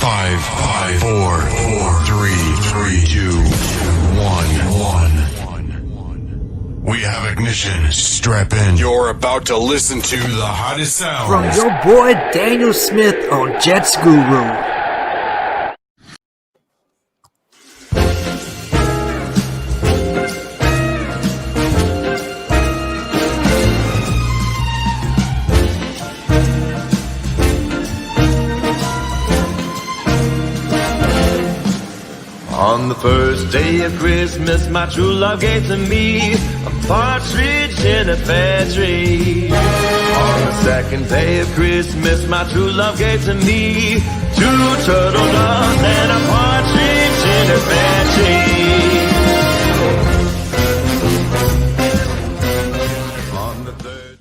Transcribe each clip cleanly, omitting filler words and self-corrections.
Five, four, three, two, one. We have ignition. Strap in. You're about to listen to the hottest sound from your boy Daniel Smith on Jets Guru. On the first day of Christmas, my true love gave to me a partridge in a pear tree. On the second day of Christmas, my true love gave to me 2 turtle doves and a partridge in a pear tree. On the third.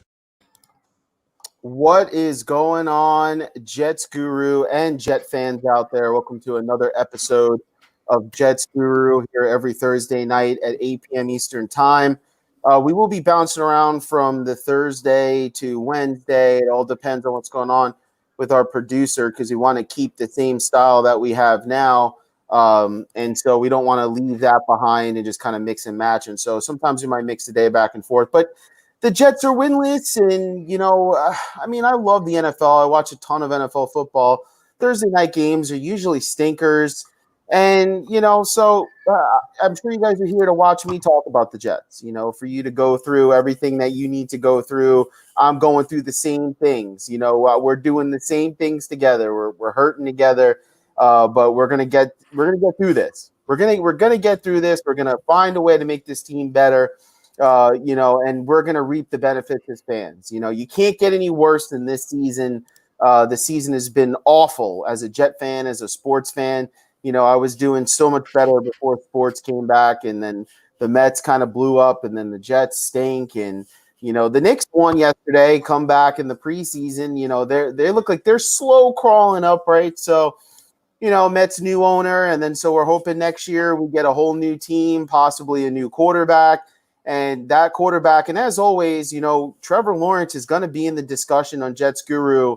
What is going on, Jets Guru and Jet fans out there? Welcome to another episode of Jets Guru here every Thursday night at 8 p.m. Eastern Time. We will be bouncing around from the Thursday to Wednesday. It all depends on what's going on with our producer because we want to keep the same style that we have now. And so we don't want to leave that behind and just kind of mix and match. And so sometimes we might mix the day back and forth. But the Jets are winless. And, I love the NFL. I watch a ton of NFL football. Thursday night games are usually stinkers. And, so I'm sure you guys are here to watch me talk about the Jets, for you to go through everything that you need to go through. I'm going through the same things, we're doing the same things together. We're hurting together, but we're going to get through this. We're going to get through this. We're going to find a way to make this team better, and we're going to reap the benefits as fans. You can't get any worse than this season. The season has been awful as a Jet fan, as a sports fan. I was doing so much better before sports came back, and then the Mets kind of blew up, and then the Jets stink. And, the Knicks won yesterday, come back in the preseason. They look like they're slow crawling up, right? So, Mets new owner, and then so we're hoping next year we get a whole new team, possibly a new quarterback. And that quarterback, and as always, Trevor Lawrence is going to be in the discussion on Jets Guru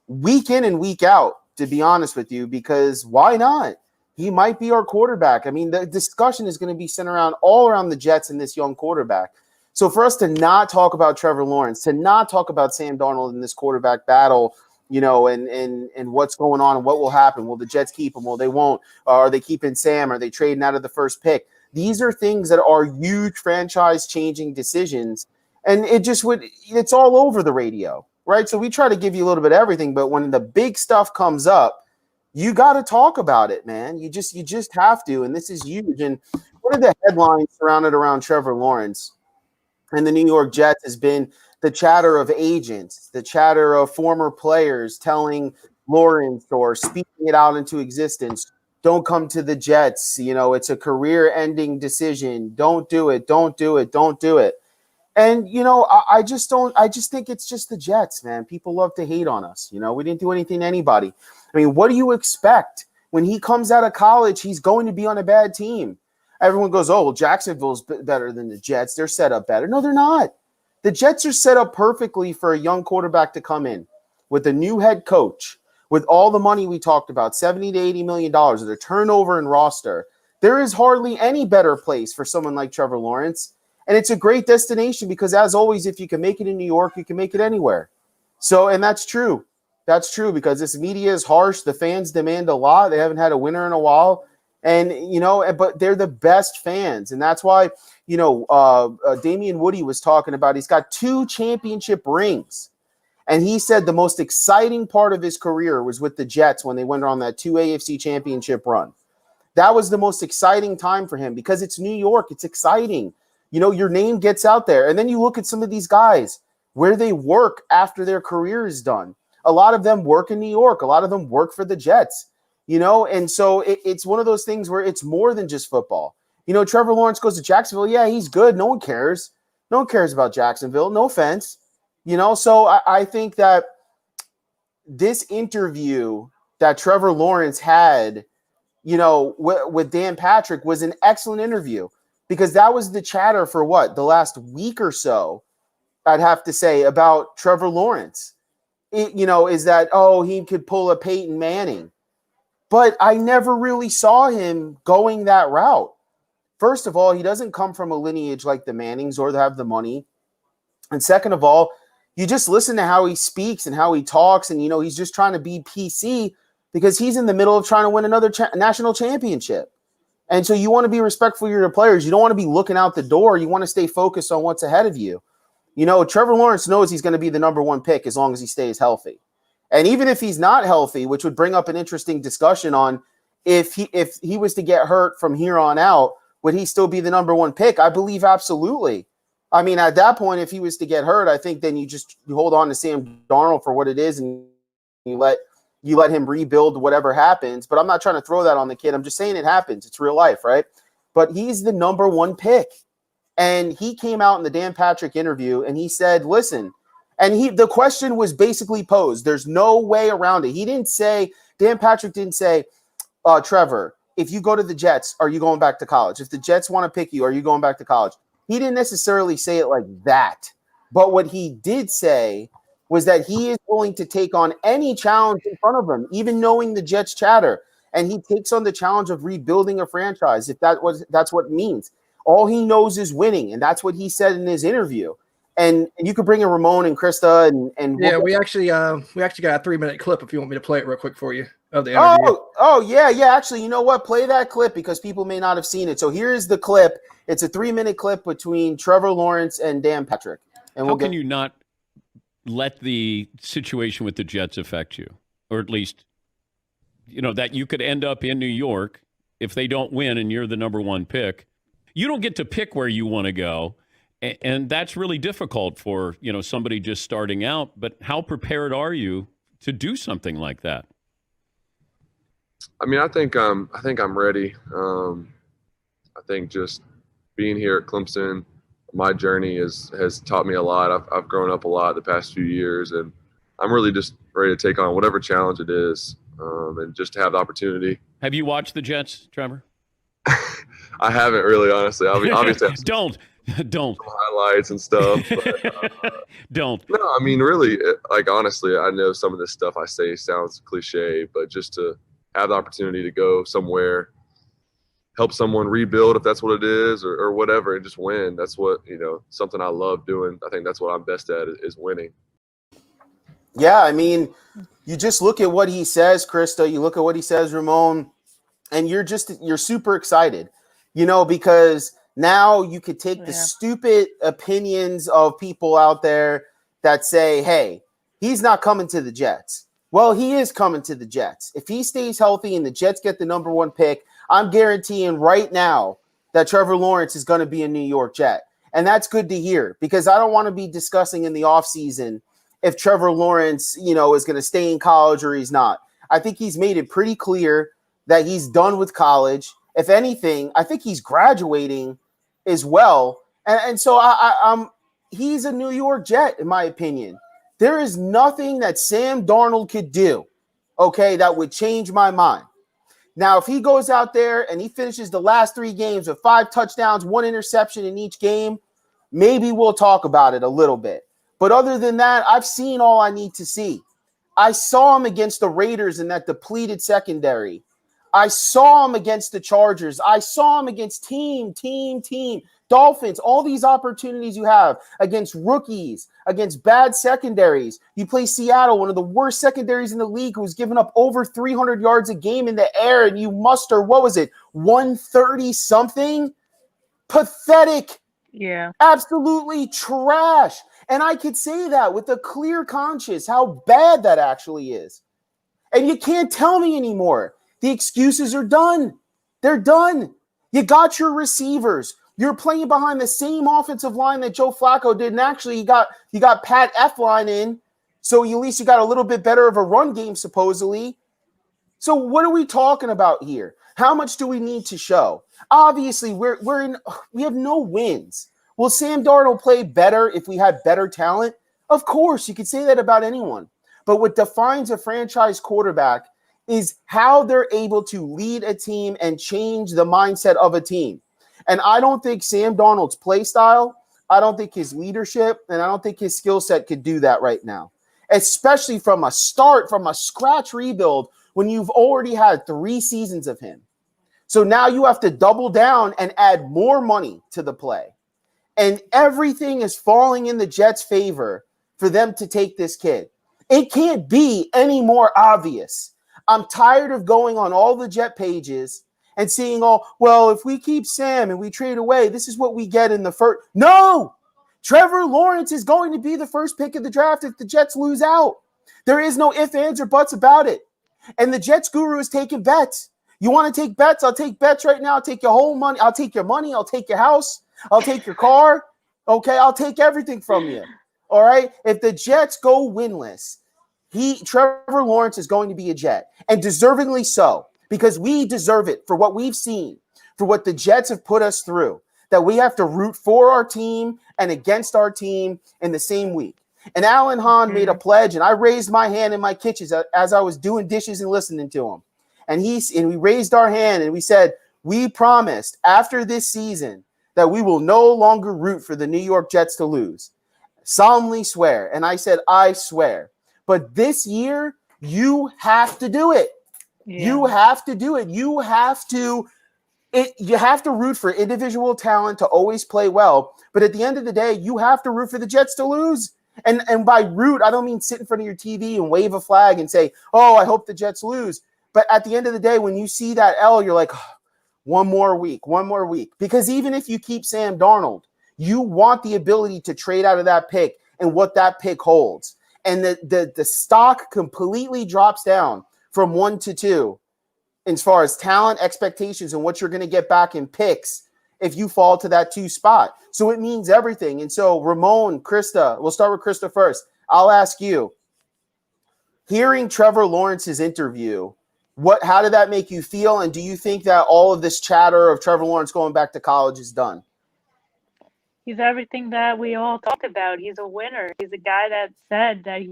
week in and week out, to be honest with you, because why not? He might be our quarterback. I mean, the discussion is going to be centered all around the Jets and this young quarterback. So for us to not talk about Trevor Lawrence, to not talk about Sam Darnold in this quarterback battle, and what's going on and what will happen. Will the Jets keep him? Well, they won't. Are they keeping Sam? Are they trading out of the first pick? These are things that are huge franchise-changing decisions, and it's all over the radio, right? So we try to give you a little bit of everything, but when the big stuff comes up, you got to talk about it, man. You just have to, and this is huge. And one of the headlines surrounded around Trevor Lawrence and the New York Jets has been the chatter of agents, the chatter of former players telling Lawrence or speaking it out into existence, don't come to the Jets. It's a career-ending decision. Don't do it. Don't do it. Don't do it. And, I just think it's just the Jets, man. People love to hate on us. We didn't do anything to anybody. I mean, what do you expect? When he comes out of college, he's going to be on a bad team. Everyone goes, oh, well, Jacksonville's better than the Jets. They're set up better. No, they're not. The Jets are set up perfectly for a young quarterback to come in with a new head coach, with all the money we talked about, $70 to $80 million, the turnover in roster. There is hardly any better place for someone like Trevor Lawrence. And it's a great destination because, as always, if you can make it in New York, you can make it anywhere. So, and that's true. That's true because this media is harsh. The fans demand a lot. They haven't had a winner in a while. And, but they're the best fans. And that's why, Damian Woody was talking about he's got 2 championship rings. And he said the most exciting part of his career was with the Jets when they went on that 2 AFC championship run. That was the most exciting time for him because it's New York. It's exciting. Your name gets out there. And then you look at some of these guys, where they work after their career is done. A lot of them work in New York. A lot of them work for the Jets, and so it's one of those things where it's more than just football. Trevor Lawrence goes to Jacksonville. Yeah, he's good. No one cares. No one cares about Jacksonville. No offense. So I think that this interview that Trevor Lawrence had, with Dan Patrick was an excellent interview. Because that was the chatter for the last week or so, I'd have to say, about Trevor Lawrence. Is that, he could pull a Peyton Manning. but I never really saw him going that route. First of all, he doesn't come from a lineage like the Mannings or have the money. And second of all, you just listen to how he speaks and how he talks, and he's just trying to be PC because he's in the middle of trying to win another national championship. And so you want to be respectful of your players. You don't want to be looking out the door. You want to stay focused on what's ahead of you. Trevor Lawrence knows he's going to be the number one pick as long as he stays healthy. And even if he's not healthy, which would bring up an interesting discussion on if he was to get hurt from here on out, would he still be the number one pick? I believe absolutely. I mean, at that point, if he was to get hurt, I think then you hold on to Sam Darnold for what it is, and you let him rebuild whatever happens. But I'm not trying to throw that on the kid. I'm just saying it happens. It's real life, right? But he's the number one pick. And he came out in the Dan Patrick interview, and he said, listen, and the question was basically posed. There's no way around it. Dan Patrick didn't say, Trevor, if you go to the Jets, are you going back to college? If the Jets want to pick you, are you going back to college? He didn't necessarily say it like that. But what he did say was that he is willing to take on any challenge in front of him, even knowing the Jets chatter. And he takes on the challenge of rebuilding a franchise, if that's what it means. All he knows is winning, and that's what he said in his interview. And you could bring in Ramon and Krista and yeah, we actually got a 3-minute clip if you want me to play it real quick for you of the interview. Oh yeah. Actually, you know what? Play that clip because people may not have seen it. So here's the clip. It's a 3-minute clip between Trevor Lawrence and Dan Patrick. And how can you not let the situation with the Jets affect you, or at least that you could end up in New York if they don't win and you're the number one pick? You don't get to pick where you want to go, and that's really difficult for somebody just starting out. But how prepared are you to do something like that? I mean, I think I'm ready. I think just being here at Clemson, my journey has taught me a lot. I've grown up a lot the past few years, and I'm really just ready to take on whatever challenge it is, and just to have the opportunity. Have you watched the Jets, Trevor? I haven't really, honestly. Obviously, don't highlights and stuff. But, don't. No, I mean, really, honestly, I know some of this stuff I say sounds cliche, but just to have the opportunity to go somewhere, help someone rebuild if that's what it is, or whatever, and just win. That's what, something I love doing. I think that's what I'm best at is winning. Yeah, I mean, you just look at what he says, Krista. You look at what he says, Ramon, and you're super excited, because now you could take the stupid opinions of people out there that say, hey, he's not coming to the Jets. Well, he is coming to the Jets. If he stays healthy and the Jets get the number one pick, I'm guaranteeing right now that Trevor Lawrence is going to be a New York Jet. And that's good to hear because I don't want to be discussing in the offseason if Trevor Lawrence, is going to stay in college or he's not. I think he's made it pretty clear that he's done with college. If anything, I think he's graduating as well. And so he's a New York Jet, in my opinion. There is nothing that Sam Darnold could do, that would change my mind. Now, if he goes out there and he finishes the last 3 games with 5 touchdowns, 1 interception in each game, maybe we'll talk about it a little bit. But other than that, I've seen all I need to see. I saw him against the Raiders in that depleted secondary. I saw him against the Chargers. I saw him against team, Dolphins, all these opportunities you have against rookies, against bad secondaries. You play Seattle, one of the worst secondaries in the league, who's given up over 300 yards a game in the air, and you muster, 130-something? Pathetic. Yeah. Absolutely trash. And I could say that with a clear conscience, how bad that actually is. And you can't tell me anymore. The excuses are done. They're done. You got your receivers. You're playing behind the same offensive line that Joe Flacco did. And actually, you got Pat Elflein in. So at least you got a little bit better of a run game, supposedly. So what are we talking about here? How much do we need to show? Obviously, we have no wins. Will Sam Darnold play better if we had better talent? Of course, you could say that about anyone. But what defines a franchise quarterback is how they're able to lead a team and change the mindset of a team. And I don't think Sam Darnold's play style, I don't think his leadership, and I don't think his skill set could do that right now. Especially from a scratch rebuild when you've already had 3 seasons of him? So now you have to double down and add more money to the play. And everything is falling in the Jets' favor for them to take this kid. It can't be any more obvious. I'm tired of going on all the Jet pages and seeing well, if we keep Sam and we trade away, this is what we get in the first. No! Trevor Lawrence is going to be the first pick of the draft if the Jets lose out. There is no ifs, ands, or buts about it. And the Jets guru is taking bets. You want to take bets? I'll take bets right now. I'll take your whole money. I'll take your money. I'll take your house. I'll take your car. Okay, I'll take everything from you. All right? If the Jets go winless, Trevor Lawrence is going to be a Jet, and deservingly so, because we deserve it for what we've seen, for what the Jets have put us through, that we have to root for our team and against our team in the same week. And Alan Hahn made a pledge, and I raised my hand in my kitchen as I was doing dishes and listening to him. And we raised our hand and we said, we promised after this season that we will no longer root for the New York Jets to lose. Solemnly swear. And I said, I swear. But this year, you have to do it. Yeah. You have to do it. You have to root for individual talent to always play well. But at the end of the day, you have to root for the Jets to lose. And by root, I don't mean sit in front of your TV and wave a flag and say, oh, I hope the Jets lose. But at the end of the day, when you see that L, you're like, oh, one more week. Because even if you keep Sam Darnold, you want the ability to trade out of that pick and what that pick holds. And the stock completely drops down from 1 to 2 as far as talent, expectations, and what you're going to get back in picks if you fall to that 2 spot. So it means everything. And so Ramon, Krista, we'll start with Krista first. I'll ask you, hearing Trevor Lawrence's interview, how did that make you feel? And do you think that all of this chatter of Trevor Lawrence going back to college is done? He's everything that we all talked about. He's a winner. He's a guy that said that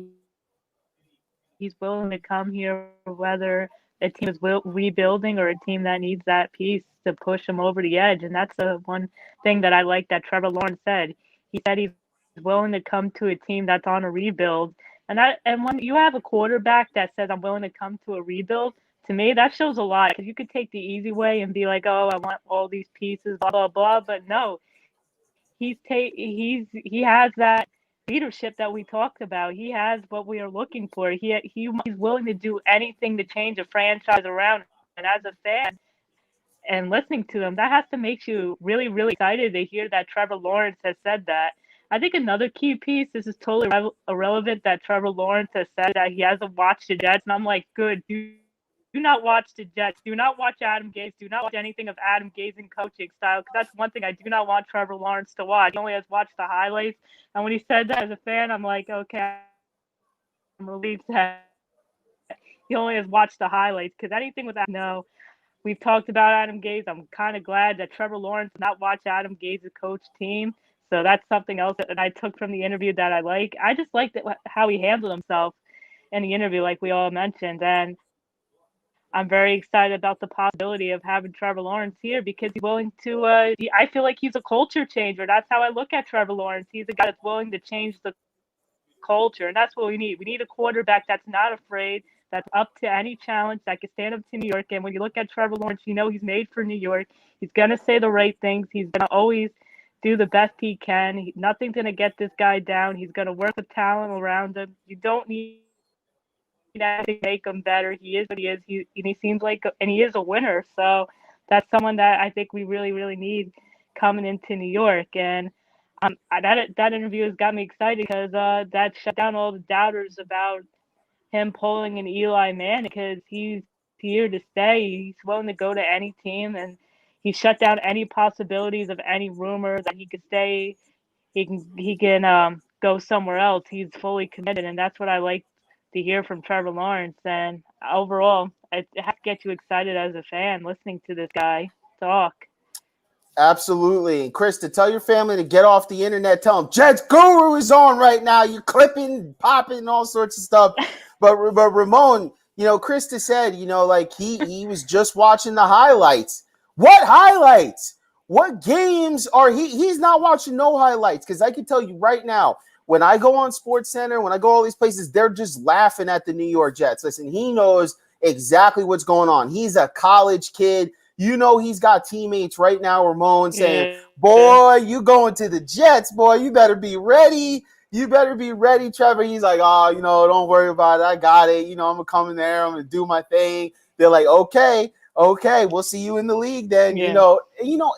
he's willing to come here, whether a team is rebuilding or a team that needs that piece to push him over the edge. And that's the one thing that I like that Trevor Lawrence said. He said he's willing to come to a team that's on a rebuild. And when you have a quarterback that says, I'm willing to come to a rebuild, to me, that shows a lot. Because you could take the easy way and be like, oh, I want all these pieces, blah, blah, blah. But no, he has that leadership that we talked about. He has what we are looking for. He's willing to do anything to change a franchise around. And as a fan and listening to him, that has to make you really, really excited to hear that Trevor Lawrence has said that. I think another key piece, this is totally irrelevant, that Trevor Lawrence has said that he hasn't watched the Jets. And I'm like, good, do not watch the Jets. Do not watch Adam Gase. Do not watch anything of Adam Gase and coaching style, because that's one thing I do not want Trevor Lawrence to watch. He only has watched the highlights. And when he said that as a fan, I'm like, okay, I'm relieved that he only has watched the highlights, because anything with that, no. We've talked about Adam Gase. I'm kind of glad that Trevor Lawrence did not watch Adam Gase's coach team. So that's something else that I took from the interview that I like. I just liked how he handled himself in the interview, like we all mentioned. And I'm very excited about the possibility of having Trevor Lawrence here, because he's willing to I feel like he's a culture changer. That's how I look at Trevor Lawrence. He's a guy that's willing to change the culture, and that's what we need. We need a quarterback that's not afraid, that's up to any challenge, that can stand up to New York. And when you look at Trevor Lawrence, you know he's made for New York. He's going to say the right things. He's going to always do the best he can. Nothing's going to get this guy down. He's going to work with talent around him. You don't need to make him better. He is what he is. He seems like, and he is a winner. So that's someone that I think we really, really need coming into New York. And that interview has got me excited, because that shut down all the doubters about him pulling an Eli Manning, because he's here to stay. He's willing to go to any team, and he shut down any possibilities of any rumor that he could stay. He can go somewhere else. He's fully committed, and that's what I like to hear from Trevor Lawrence. And overall, it has to get you excited as a fan listening to this guy talk. Absolutely. Chris, to tell your family to get off the internet, tell them Jets Guru is on right now. You're clipping, popping, all sorts of stuff. But Ramon, Krista said, like he was just watching the highlights. What highlights? What games are he's not watching no highlights? Because I can tell you right now, when I go on SportsCenter, when I go all these places, they're just laughing at the New York Jets. Listen, he knows exactly what's going on. He's a college kid. You know he's got teammates right now, Ramon, saying, boy, you going to the Jets, boy. You better be ready. You better be ready, Trevor. He's like, oh, don't worry about it. I got it. I'm going to come in there. I'm going to do my thing. They're like, okay, we'll see you in the league then. Yeah.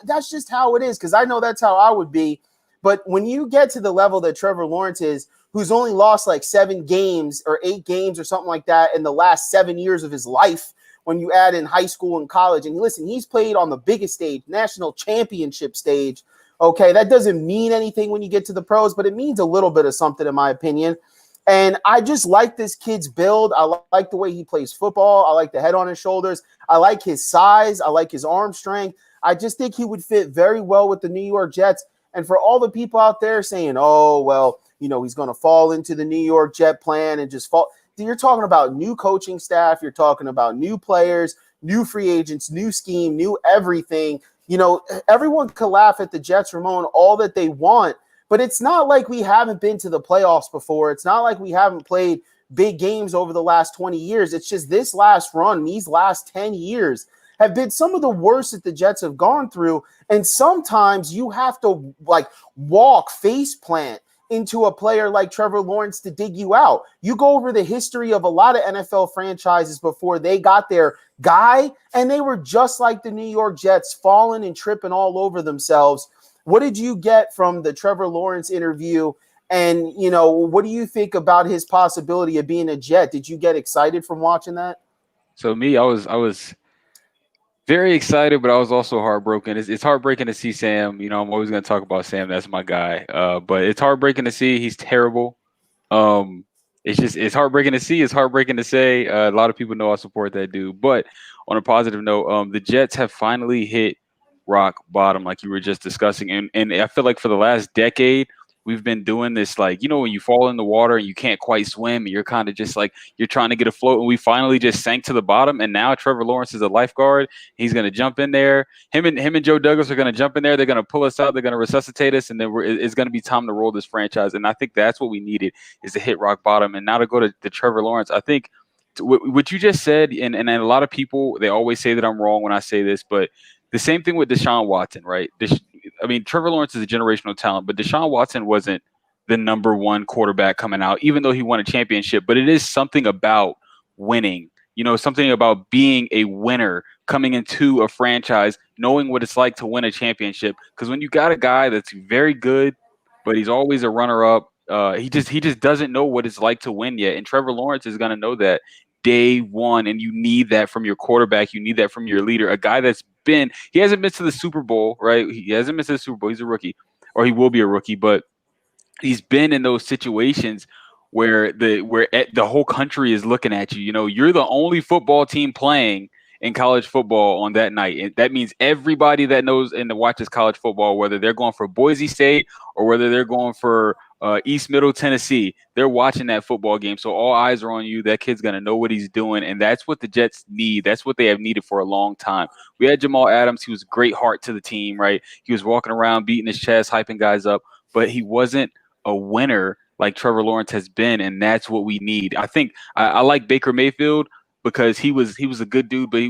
That's just how it is, because I know that's how I would be. But when you get to the level that Trevor Lawrence is, who's only lost like 7 games or 8 games or something like that in the last 7 years of his life, when you add in high school and college, and listen, he's played on the biggest stage, national championship stage. Okay, that doesn't mean anything when you get to the pros, but it means a little bit of something, in my opinion. And I just like this kid's build. I like the way he plays football. I like the head on his shoulders. I like his size. I like his arm strength. I just think he would fit very well with the New York Jets. And for all the people out there saying, oh, well, he's going to fall into the New York Jet plan and just fall. You're talking about new coaching staff. You're talking about new players, new free agents, new scheme, new everything. Everyone can laugh at the Jets, Ramon, all that they want, but it's not like we haven't been to the playoffs before. It's not like we haven't played big games over the last 20 years. It's just this last run, these last 10 years have been some of the worst that the Jets have gone through. And sometimes you have to walk face plant into a player like Trevor Lawrence to dig you out. You go over the history of a lot of NFL franchises before they got their guy, and they were just like the New York Jets, falling and tripping all over themselves. What did you get from the Trevor Lawrence interview? And, what do you think about his possibility of being a Jet? Did you get excited from watching that? So me, I was very excited, but I was also heartbroken. It's heartbreaking to see Sam. I'm always going to talk about Sam. That's my guy. But it's heartbreaking to see. He's terrible. It's heartbreaking to see. It's heartbreaking to say. A lot of people know I support that dude. But on a positive note, the Jets have finally hit rock bottom, like you were just discussing. And I feel like for the last decade, we've been doing this, when you fall in the water and you can't quite swim, and you're kind of just you're trying to get afloat, and we finally just sank to the bottom. And now Trevor Lawrence is a lifeguard. He's going to jump in there. Him and Joe Douglas are going to jump in there. They're going to pull us out. They're going to resuscitate us, and then it's going to be time to roll this franchise. And I think that's what we needed, is to hit rock bottom. And now to go to Trevor Lawrence, I think what you just said, and a lot of people, they always say that I'm wrong when I say this, but the same thing with Deshaun Watson, right? Trevor Lawrence is a generational talent, but Deshaun Watson wasn't the number 1 quarterback coming out, even though he won a championship. But it is something about winning, something about being a winner, coming into a franchise, knowing what it's like to win a championship. Because when you got a guy that's very good, but he's always a runner-up, he just doesn't know what it's like to win yet. And Trevor Lawrence is going to know that day one, and you need that from your quarterback. You need that from your leader, a guy he hasn't been to the Super Bowl, right? He hasn't been to the Super Bowl. He's a rookie, or he will be a rookie, but he's been in those situations where the whole country is looking at you. You're the only football team playing in college football on that night. And that means everybody that knows and watches college football, whether they're going for Boise State or whether they're going for East Middle Tennessee, they're watching that football game. So all eyes are on you. That kid's going to know what he's doing. And that's what the Jets need. That's what they have needed for a long time. We had Jamal Adams. He was a great heart to the team, right? He was walking around, beating his chest, hyping guys up, but he wasn't a winner like Trevor Lawrence has been. And that's what we need. I think I like Baker Mayfield because he was a good dude, but he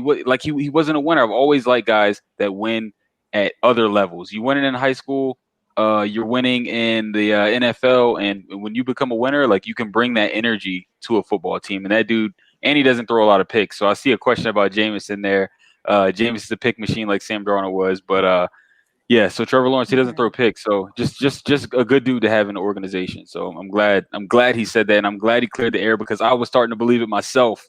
wasn't a winner. I've always liked guys that win at other levels. You win it in high school, you're winning in the NFL, and when you become a winner, you can bring that energy to a football team. And that dude, and he doesn't throw a lot of picks. So I see a question about Jameis in there. Jameis is a pick machine like Sam Darnold was, but yeah. So Trevor Lawrence, he doesn't throw picks. So just a good dude to have in the organization. So I'm glad he said that, and I'm glad he cleared the air because I was starting to believe it myself.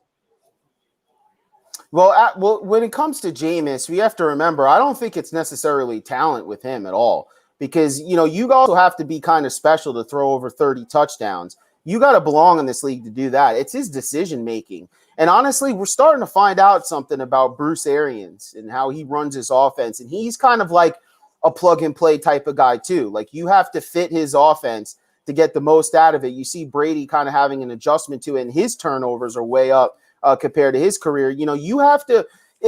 Well, when it comes to Jameis, we have to remember, I don't think it's necessarily talent with him at all, because, you also have to be kind of special to throw over 30 touchdowns. You got to belong in this league to do that. It's his decision-making. And honestly, we're starting to find out something about Bruce Arians and how he runs his offense. And he's kind of like a plug-and-play type of guy too. You have to fit his offense to get the most out of it. You see Brady kind of having an adjustment to it, and his turnovers are way up. Compared to his career, you have to,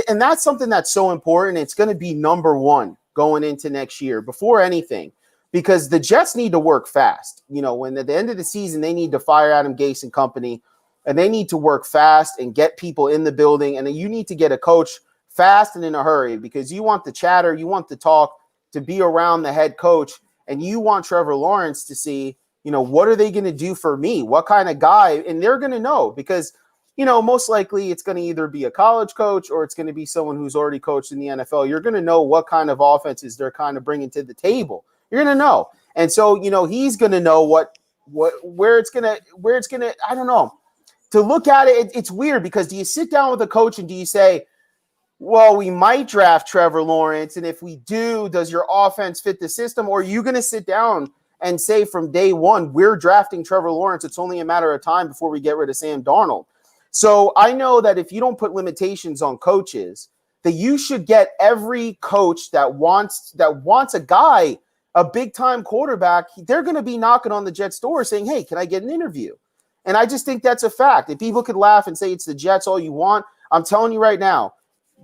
and that's something that's so important. It's going to be number 1 going into next year before anything, because the Jets need to work fast. When at the end of the season, they need to fire Adam Gase and company. and they need to work fast and get people in the building. And then you need to get a coach fast and in a hurry, because you want the chatter, you want the talk to be around the head coach, and you want Trevor Lawrence to see, what are they going to do for me? What kind of guy? And they're going to know, because, most likely it's going to either be a college coach or it's going to be someone who's already coached in the NFL. You're going to know what kind of offenses they're kind of bringing to the table. You're going to know. And so, he's going to know where it's going to, I don't know. To look at it, it's weird, because do you sit down with a coach and do you say, well, we might draft Trevor Lawrence, and if we do, does your offense fit the system? Or are you going to sit down and say from day one, we're drafting Trevor Lawrence, it's only a matter of time before we get rid of Sam Darnold? So I know that if you don't put limitations on coaches, that you should get every coach that wants a guy, a big-time quarterback, they're going to be knocking on the Jets' door saying, hey, can I get an interview? And I just think that's a fact. If people could laugh and say it's the Jets all you want, I'm telling you right now,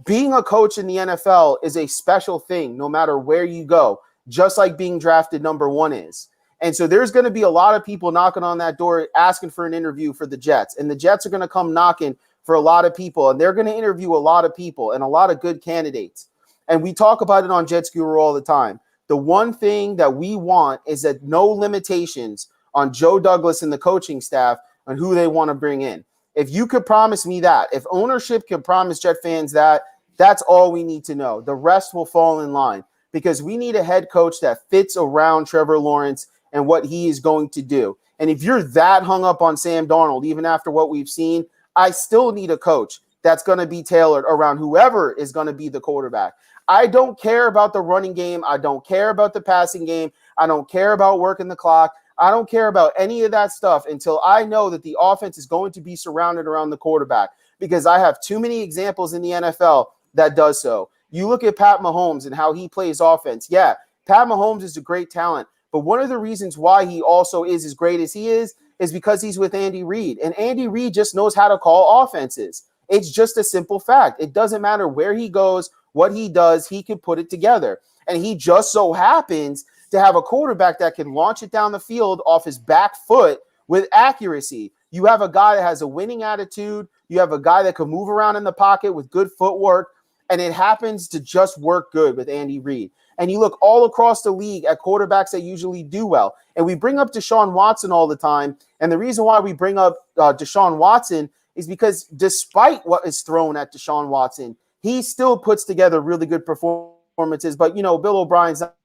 being a coach in the NFL is a special thing no matter where you go, just like being drafted number 1 is. And so there's going to be a lot of people knocking on that door asking for an interview for the Jets. And the Jets are going to come knocking for a lot of people. And they're going to interview a lot of people and a lot of good candidates. And we talk about it on Jets Guru all the time. The one thing that we want is that no limitations on Joe Douglas and the coaching staff on who they want to bring in. If you could promise me that, if ownership can promise Jet fans that, that's all we need to know. The rest will fall in line, because we need a head coach that fits around Trevor Lawrence and what he is going to do. And if you're that hung up on Sam Darnold, even after what we've seen, I still need a coach that's going to be tailored around whoever is going to be the quarterback. I don't care about the running game. I don't care about the passing game. I don't care about working the clock. I don't care about any of that stuff until I know that the offense is going to be surrounded around the quarterback, because I have too many examples in the NFL that does so. You look at Pat Mahomes and how he plays offense. Yeah, Pat Mahomes is a great talent, but one of the reasons why he also is as great as he is because he's with Andy Reid, and Andy Reid just knows how to call offenses. It's just a simple fact. It doesn't matter where he goes, what he does, he can put it together. And he just so happens to have a quarterback that can launch it down the field off his back foot with accuracy. You have a guy that has a winning attitude. You have a guy that can move around in the pocket with good footwork, and it happens to just work good with Andy Reid. And you look all across the league at quarterbacks that usually do well. And we bring up Deshaun Watson all the time. And the reason why we bring up Deshaun Watson is because despite what is thrown at Deshaun Watson, he still puts together really good performances. But, Bill O'Brien's not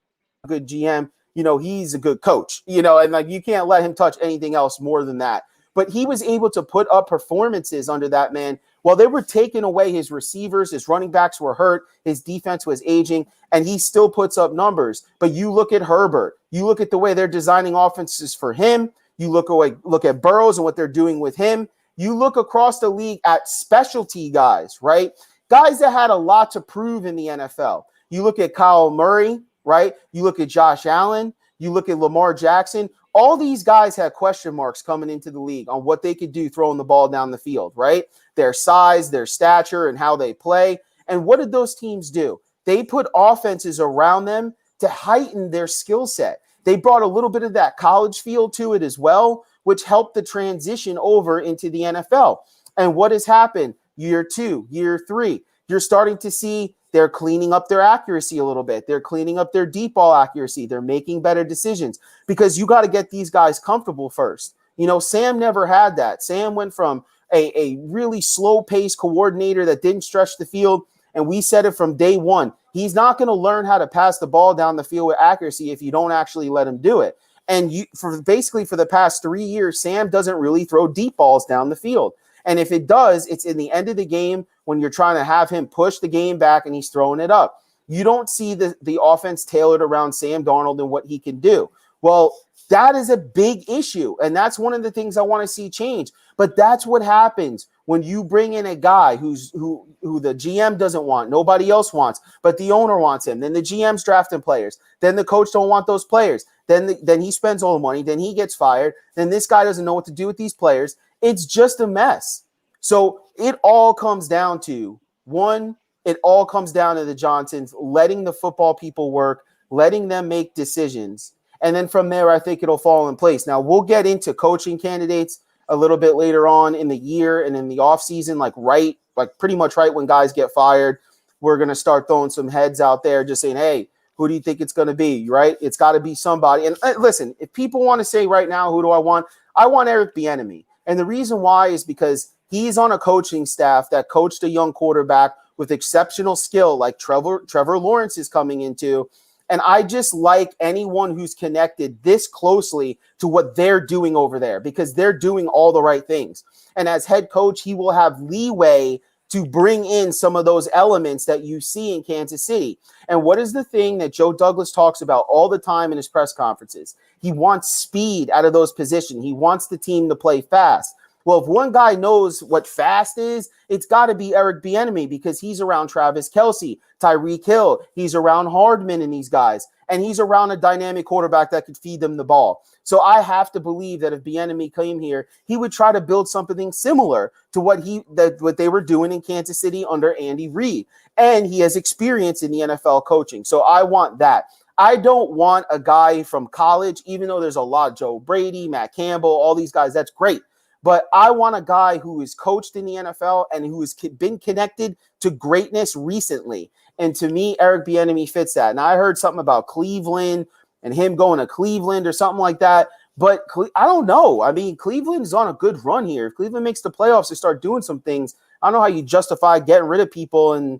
a good GM. He's a good coach, and you can't let him touch anything else more than that. But he was able to put up performances under that man while they were taking away his receivers, his running backs were hurt, his defense was aging, and he still puts up numbers. But you look at Herbert, you look at the way they're designing offenses for him, you look at Burrows and what they're doing with him, you look across the league at specialty guys, right? Guys that had a lot to prove in the NFL. You look at Kyle Murray, right? You look at Josh Allen, you look at Lamar Jackson. All these guys had question marks coming into the league on what they could do throwing the ball down the field, right? Their size, their stature, and how they play. And what did those teams do? They put offenses around them to heighten their skill set. They brought a little bit of that college feel to it as well, which helped the transition over into the NFL. And what has happened? Year 2, year 3, you're starting to see they're cleaning up their accuracy a little bit. They're cleaning up their deep ball accuracy. They're making better decisions, because you got to get these guys comfortable first. Sam never had that. Sam went from a really slow-paced coordinator that didn't stretch the field, and we said it from day one. He's not going to learn how to pass the ball down the field with accuracy if you don't actually let him do it. And for the past 3 years, Sam doesn't really throw deep balls down the field. And if it does, it's in the end of the game when you're trying to have him push the game back and he's throwing it up. You don't see the offense tailored around Sam Darnold and what he can do. Well, that is a big issue, and that's one of the things I want to see change. But that's what happens when you bring in a guy who the GM doesn't want, nobody else wants, but the owner wants him. Then the GM's drafting players. Then the coach don't want those players. Then he spends all the money. Then he gets fired. Then this guy doesn't know what to do with these players. It's just a mess. So it all comes down to the Johnsons letting the football people work, letting them make decisions. And then from there, I think it'll fall in place. Now, we'll get into coaching candidates a little bit later on in the year and in the offseason, like pretty much right when guys get fired, we're going to start throwing some heads out there just saying, hey, who do you think it's going to be, right? It's got to be somebody. And listen, if people want to say right now, who do I want? I want Eric Bieniemy. And the reason why is because he's on a coaching staff that coached a young quarterback with exceptional skill like Trevor Lawrence is coming into. And I just like anyone who's connected this closely to what they're doing over there because they're doing all the right things. And as head coach, he will have leeway to bring in some of those elements that you see in Kansas City. And what is the thing that Joe Douglas talks about all the time in his press conferences? He wants speed out of those positions. He wants the team to play fast. Well, if one guy knows what fast is, it's got to be Eric Bieniemy because he's around Travis Kelce, Tyreek Hill. He's around Hardman and these guys. And he's around a dynamic quarterback that could feed them the ball. So I have to believe that if Bieniemy came here, he would try to build something similar to what they were doing in Kansas City under Andy Reid. And he has experience in the NFL coaching. So I want that. I don't want a guy from college, even though there's a lot, Joe Brady, Matt Campbell, all these guys. That's great. But I want a guy who is coached in the NFL and who has been connected to greatness recently. And to me, Eric Bieniemy fits that. And I heard something about Cleveland and him going to Cleveland or something like that. But I don't know. I mean, Cleveland's on a good run here. If Cleveland makes the playoffs and start doing some things, I don't know how you justify getting rid of people and,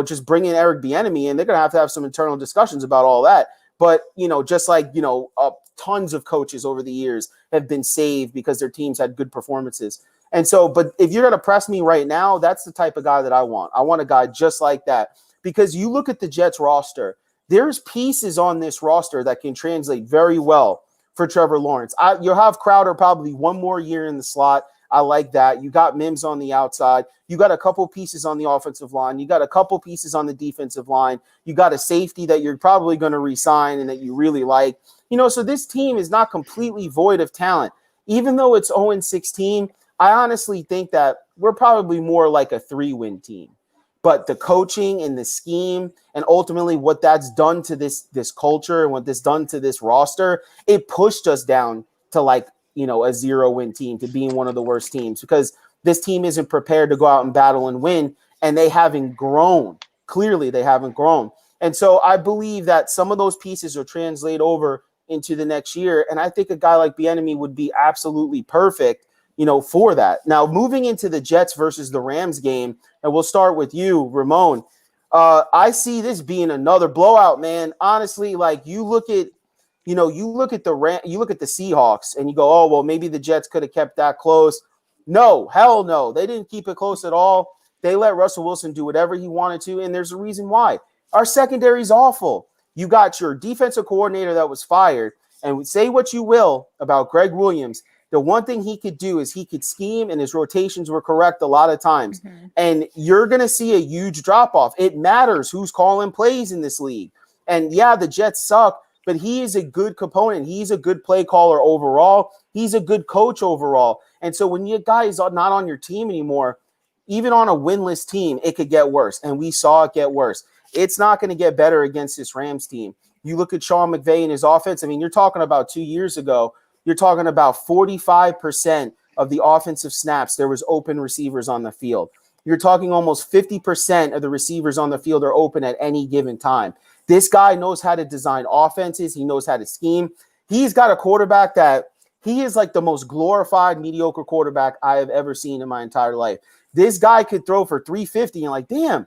just bringing Eric Bieniemy in. They're going to have some internal discussions about all that. But, just like, tons of coaches over the years have been saved because their teams had good performances. And so, but if you're going to press me right now, that's the type of guy that I want. I want a guy just like that because you look at the Jets roster, there's pieces on this roster that can translate very well for Trevor Lawrence. You'll have Crowder probably one more year in the slot. I like that. You got Mims on the outside. You got a couple pieces on the offensive line. You got a couple pieces on the defensive line. You got a safety that you're probably going to re-sign and that you really like. So this team is not completely void of talent. Even though it's 0-16, I honestly think that we're probably more like a 3-win team. But the coaching and the scheme and ultimately what that's done to this culture and what this done to this roster, it pushed us down to a 0-win team, to being one of the worst teams because this team isn't prepared to go out and battle and win, and they haven't grown. Clearly, they haven't grown. And so I believe that some of those pieces will translate over into the next year, and I think a guy like Bieniemy would be absolutely perfect, for that. Now, moving into the Jets versus the Rams game, and we'll start with you, Ramon. I see this being another blowout, man. Honestly, you look at the Seahawks and you go, oh, well, maybe the Jets could have kept that close. No, hell no. They didn't keep it close at all. They let Russell Wilson do whatever he wanted to, and there's a reason why. Our secondary is awful. You got your defensive coordinator that was fired, and say what you will about Greg Williams. The one thing he could do is he could scheme, and his rotations were correct a lot of times. Mm-hmm. And you're going to see a huge drop-off. It matters who's calling plays in this league. And, yeah, the Jets suck, but he is a good component. He's a good play caller overall. He's a good coach overall. And so when your guy is not on your team anymore, even on a winless team, it could get worse. And we saw it get worse. It's not going to get better against this Rams team. You look at Sean McVay and his offense. I mean, you're talking about 2 years ago. You're talking about 45% of the offensive snaps, there was open receivers on the field. You're talking almost 50% of the receivers on the field are open at any given time. This guy knows how to design offenses. He knows how to scheme. He's got a quarterback that he is like the most glorified mediocre quarterback I have ever seen in my entire life. This guy could throw for 350 and damn,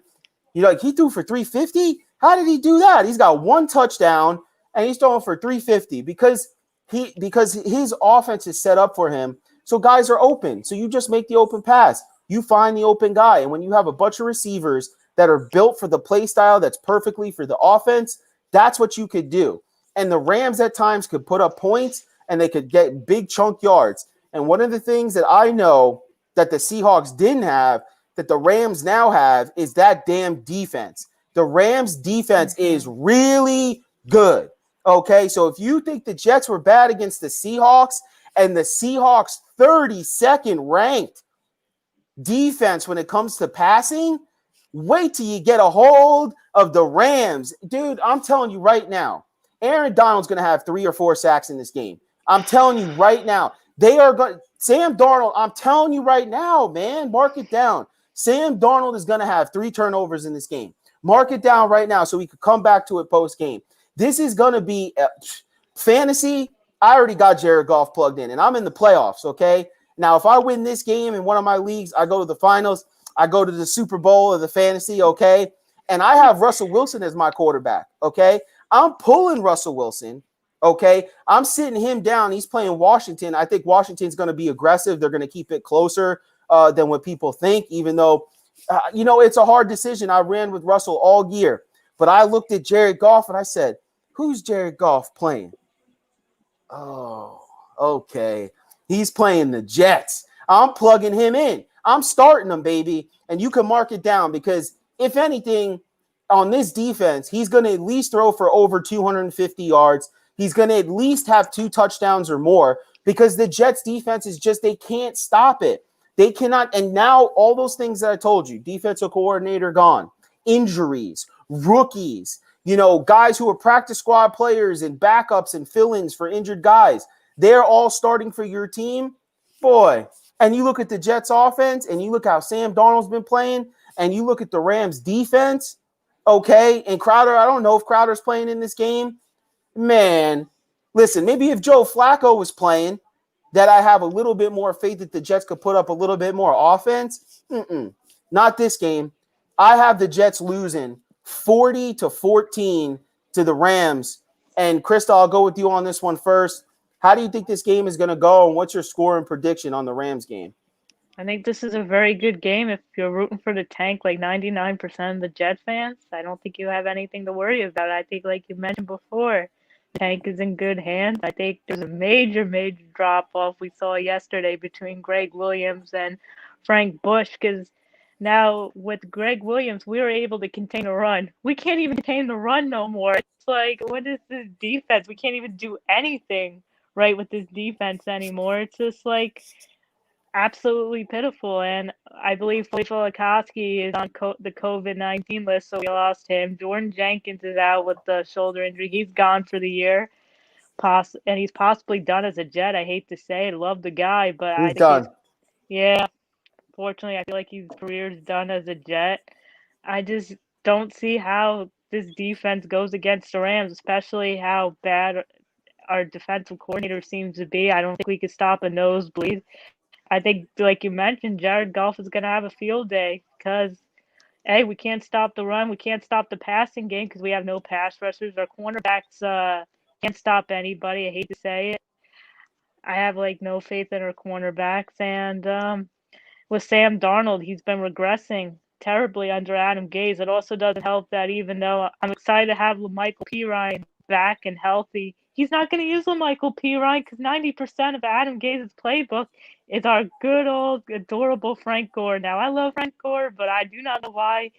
he threw for 350? How did he do that? He's got one touchdown and he's throwing for 350 because his offense is set up for him. So guys are open. So you just make the open pass. You find the open guy. And when you have a bunch of receivers that are built for the play style that's perfectly for the offense, that's what you could do. And the Rams at times could put up points and they could get big chunk yards. And one of the things that I know that the Seahawks didn't have that the Rams now have is that damn defense. The Rams defense is really good. Okay, so if you think the Jets were bad against the Seahawks and the Seahawks 32nd ranked defense when it comes to passing, wait till you get a hold of the Rams. Dude, I'm telling you right now, Aaron Donald's going to have 3 or 4 sacks in this game. I'm telling you right now, They are going. Sam Darnold, I'm telling you right now, man, mark it down. Sam Darnold is going to have 3 turnovers in this game. Mark it down right now so we could come back to it post game. This is going to be fantasy. I already got Jared Goff plugged in, and I'm in the playoffs, okay? Now, if I win this game in one of my leagues, I go to the finals. I go to the Super Bowl of the fantasy, okay? And I have Russell Wilson as my quarterback, okay? I'm pulling Russell Wilson, okay? I'm sitting him down. He's playing Washington. I think Washington's going to be aggressive. They're going to keep it closer than what people think, even though, it's a hard decision. I ran with Russell all year. But I looked at Jared Goff and I said, who's Jared Goff playing? Oh, okay. He's playing the Jets. I'm plugging him in. I'm starting him, baby. And you can mark it down because if anything, on this defense, he's going to at least throw for over 250 yards. He's going to at least have 2 touchdowns or more because the Jets defense is just, they can't stop it. They cannot. And now all those things that I told you, defensive coordinator gone, injuries, rookies, guys who are practice squad players and backups and fill-ins for injured guys, they're all starting for your team. Boy, and you look at the Jets offense and you look how Sam Darnold's been playing and you look at the Rams defense, okay, and Crowder, I don't know if Crowder's playing in this game. Man, listen, maybe if Joe Flacco was playing, that I have a little bit more faith that the Jets could put up a little bit more offense. Not this game. I have the Jets losing 40-14 to the Rams. And Krista, I'll go with you on this one first. How do you think this game is going to go, and what's your score and prediction on the Rams game? I think this is a very good game if you're rooting for the tank like 99% of the Jet fans. I don't think you have anything to worry about. I think, like you mentioned before, the tank is in good hands. I think there's a major, major drop-off we saw yesterday between Greg Williams and Frank Bush because now with Greg Williams, we were able to contain a run. We can't even contain the run no more. It's like, what is this defense? We can't even do anything right with this defense anymore. It's just like absolutely pitiful. And I believe Fulikowski is on the COVID-19 list, so we lost him. Jordan Jenkins is out with the shoulder injury. He's gone for the year. And he's possibly done as a Jet. I hate to say it. Love the guy, but I He's think done. yeah. Fortunately, I feel like his career's done as a Jet. I just don't see how this defense goes against the Rams, especially how bad our defensive coordinator seems to be. I don't think we could stop a nosebleed. I think, like you mentioned, Jared Goff is going to have a field day because, A, we can't stop the run. We can't stop the passing game because we have no pass rushers. Our cornerbacks can't stop anybody. I hate to say it. I have, no faith in our cornerbacks. And with Sam Darnold, he's been regressing terribly under Adam Gase. It also doesn't help that even though I'm excited to have Michael Pirine back and healthy, he's not going to use Michael Pirine because 90% of Adam Gase's playbook is our good old adorable Frank Gore. Now, I love Frank Gore, but I do not know why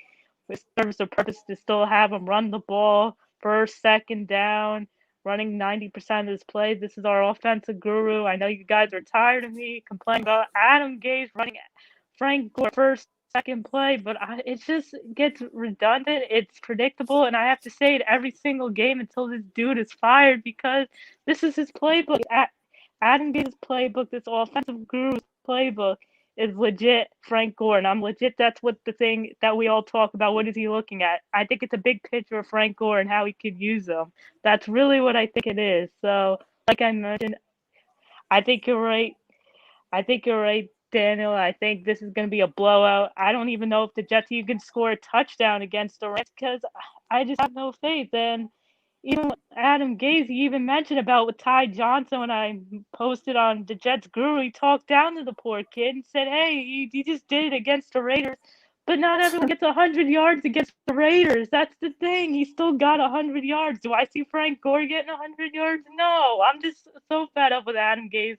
it serves the purpose to still have him run the ball first, second down, running 90% of his plays. This is our offensive guru. I know you guys are tired of me complaining about Adam Gase running Frank Gore first, second play, but it just gets redundant. It's predictable, and I have to say it every single game until this dude is fired because this is his playbook. Adam Gase's playbook, this offensive guru's playbook, is legit Frank Gore, and I'm legit. That's what the thing that we all talk about. What is he looking at? I think it's a big picture of Frank Gore and how he could use them. That's really what I think it is. So, like I mentioned, I think you're right. Daniel. I think this is going to be a blowout. I don't even know if the Jets even score a touchdown against the Rams because I just have no faith. And even Adam Gase, he even mentioned about with Ty Johnson when I posted on the Jets Guru, he talked down to the poor kid and said, hey, he just did it against the Raiders. But not everyone gets 100 yards against the Raiders. That's the thing. He still got 100 yards. Do I see Frank Gore getting 100 yards? No. I'm just so fed up with Adam Gase.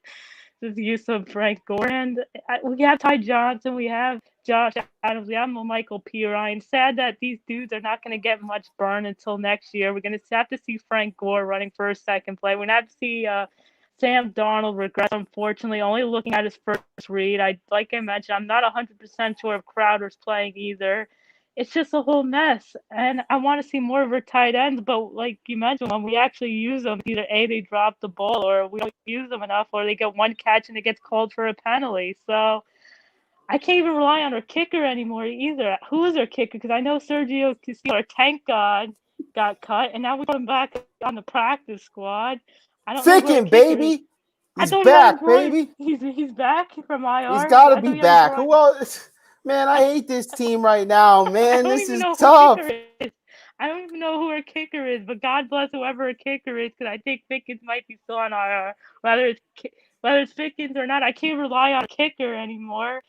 This use of Frank Gore. And we have Ty Johnson. We have Josh Adams. We have Michael Pirine. Sad that these dudes are not going to get much burn until next year. We're going to have to see Frank Gore running first, second play. We're going to have to see Sam Darnold regress, unfortunately, only looking at his first read. Like I mentioned, I'm not 100% sure if Crowder's playing either. it's just a whole mess. And I want to see more of our tight ends, but like you mentioned, when we actually use them, either A, they drop the ball, or we don't use them enough, or they get one catch and it gets called for a penalty. So I can't even rely on our kicker anymore either. Who is our kicker? Because I know Sergio Castillo, our tank god, got cut, and now we're going back on the practice squad. I don't know who our Fickin, kicker is. baby. I He's thought he had a back, groin. baby. He's back from He's IR. got to I be thought he had a back. groin. Well, man, I I, hate this team right now, I man. don't This even is know who our tough. kicker is. I don't even know who our kicker is, but God bless whoever our kicker is, because I think Pickens might be still on IR. Whether it's Pickens or not, I can't rely on a kicker anymore.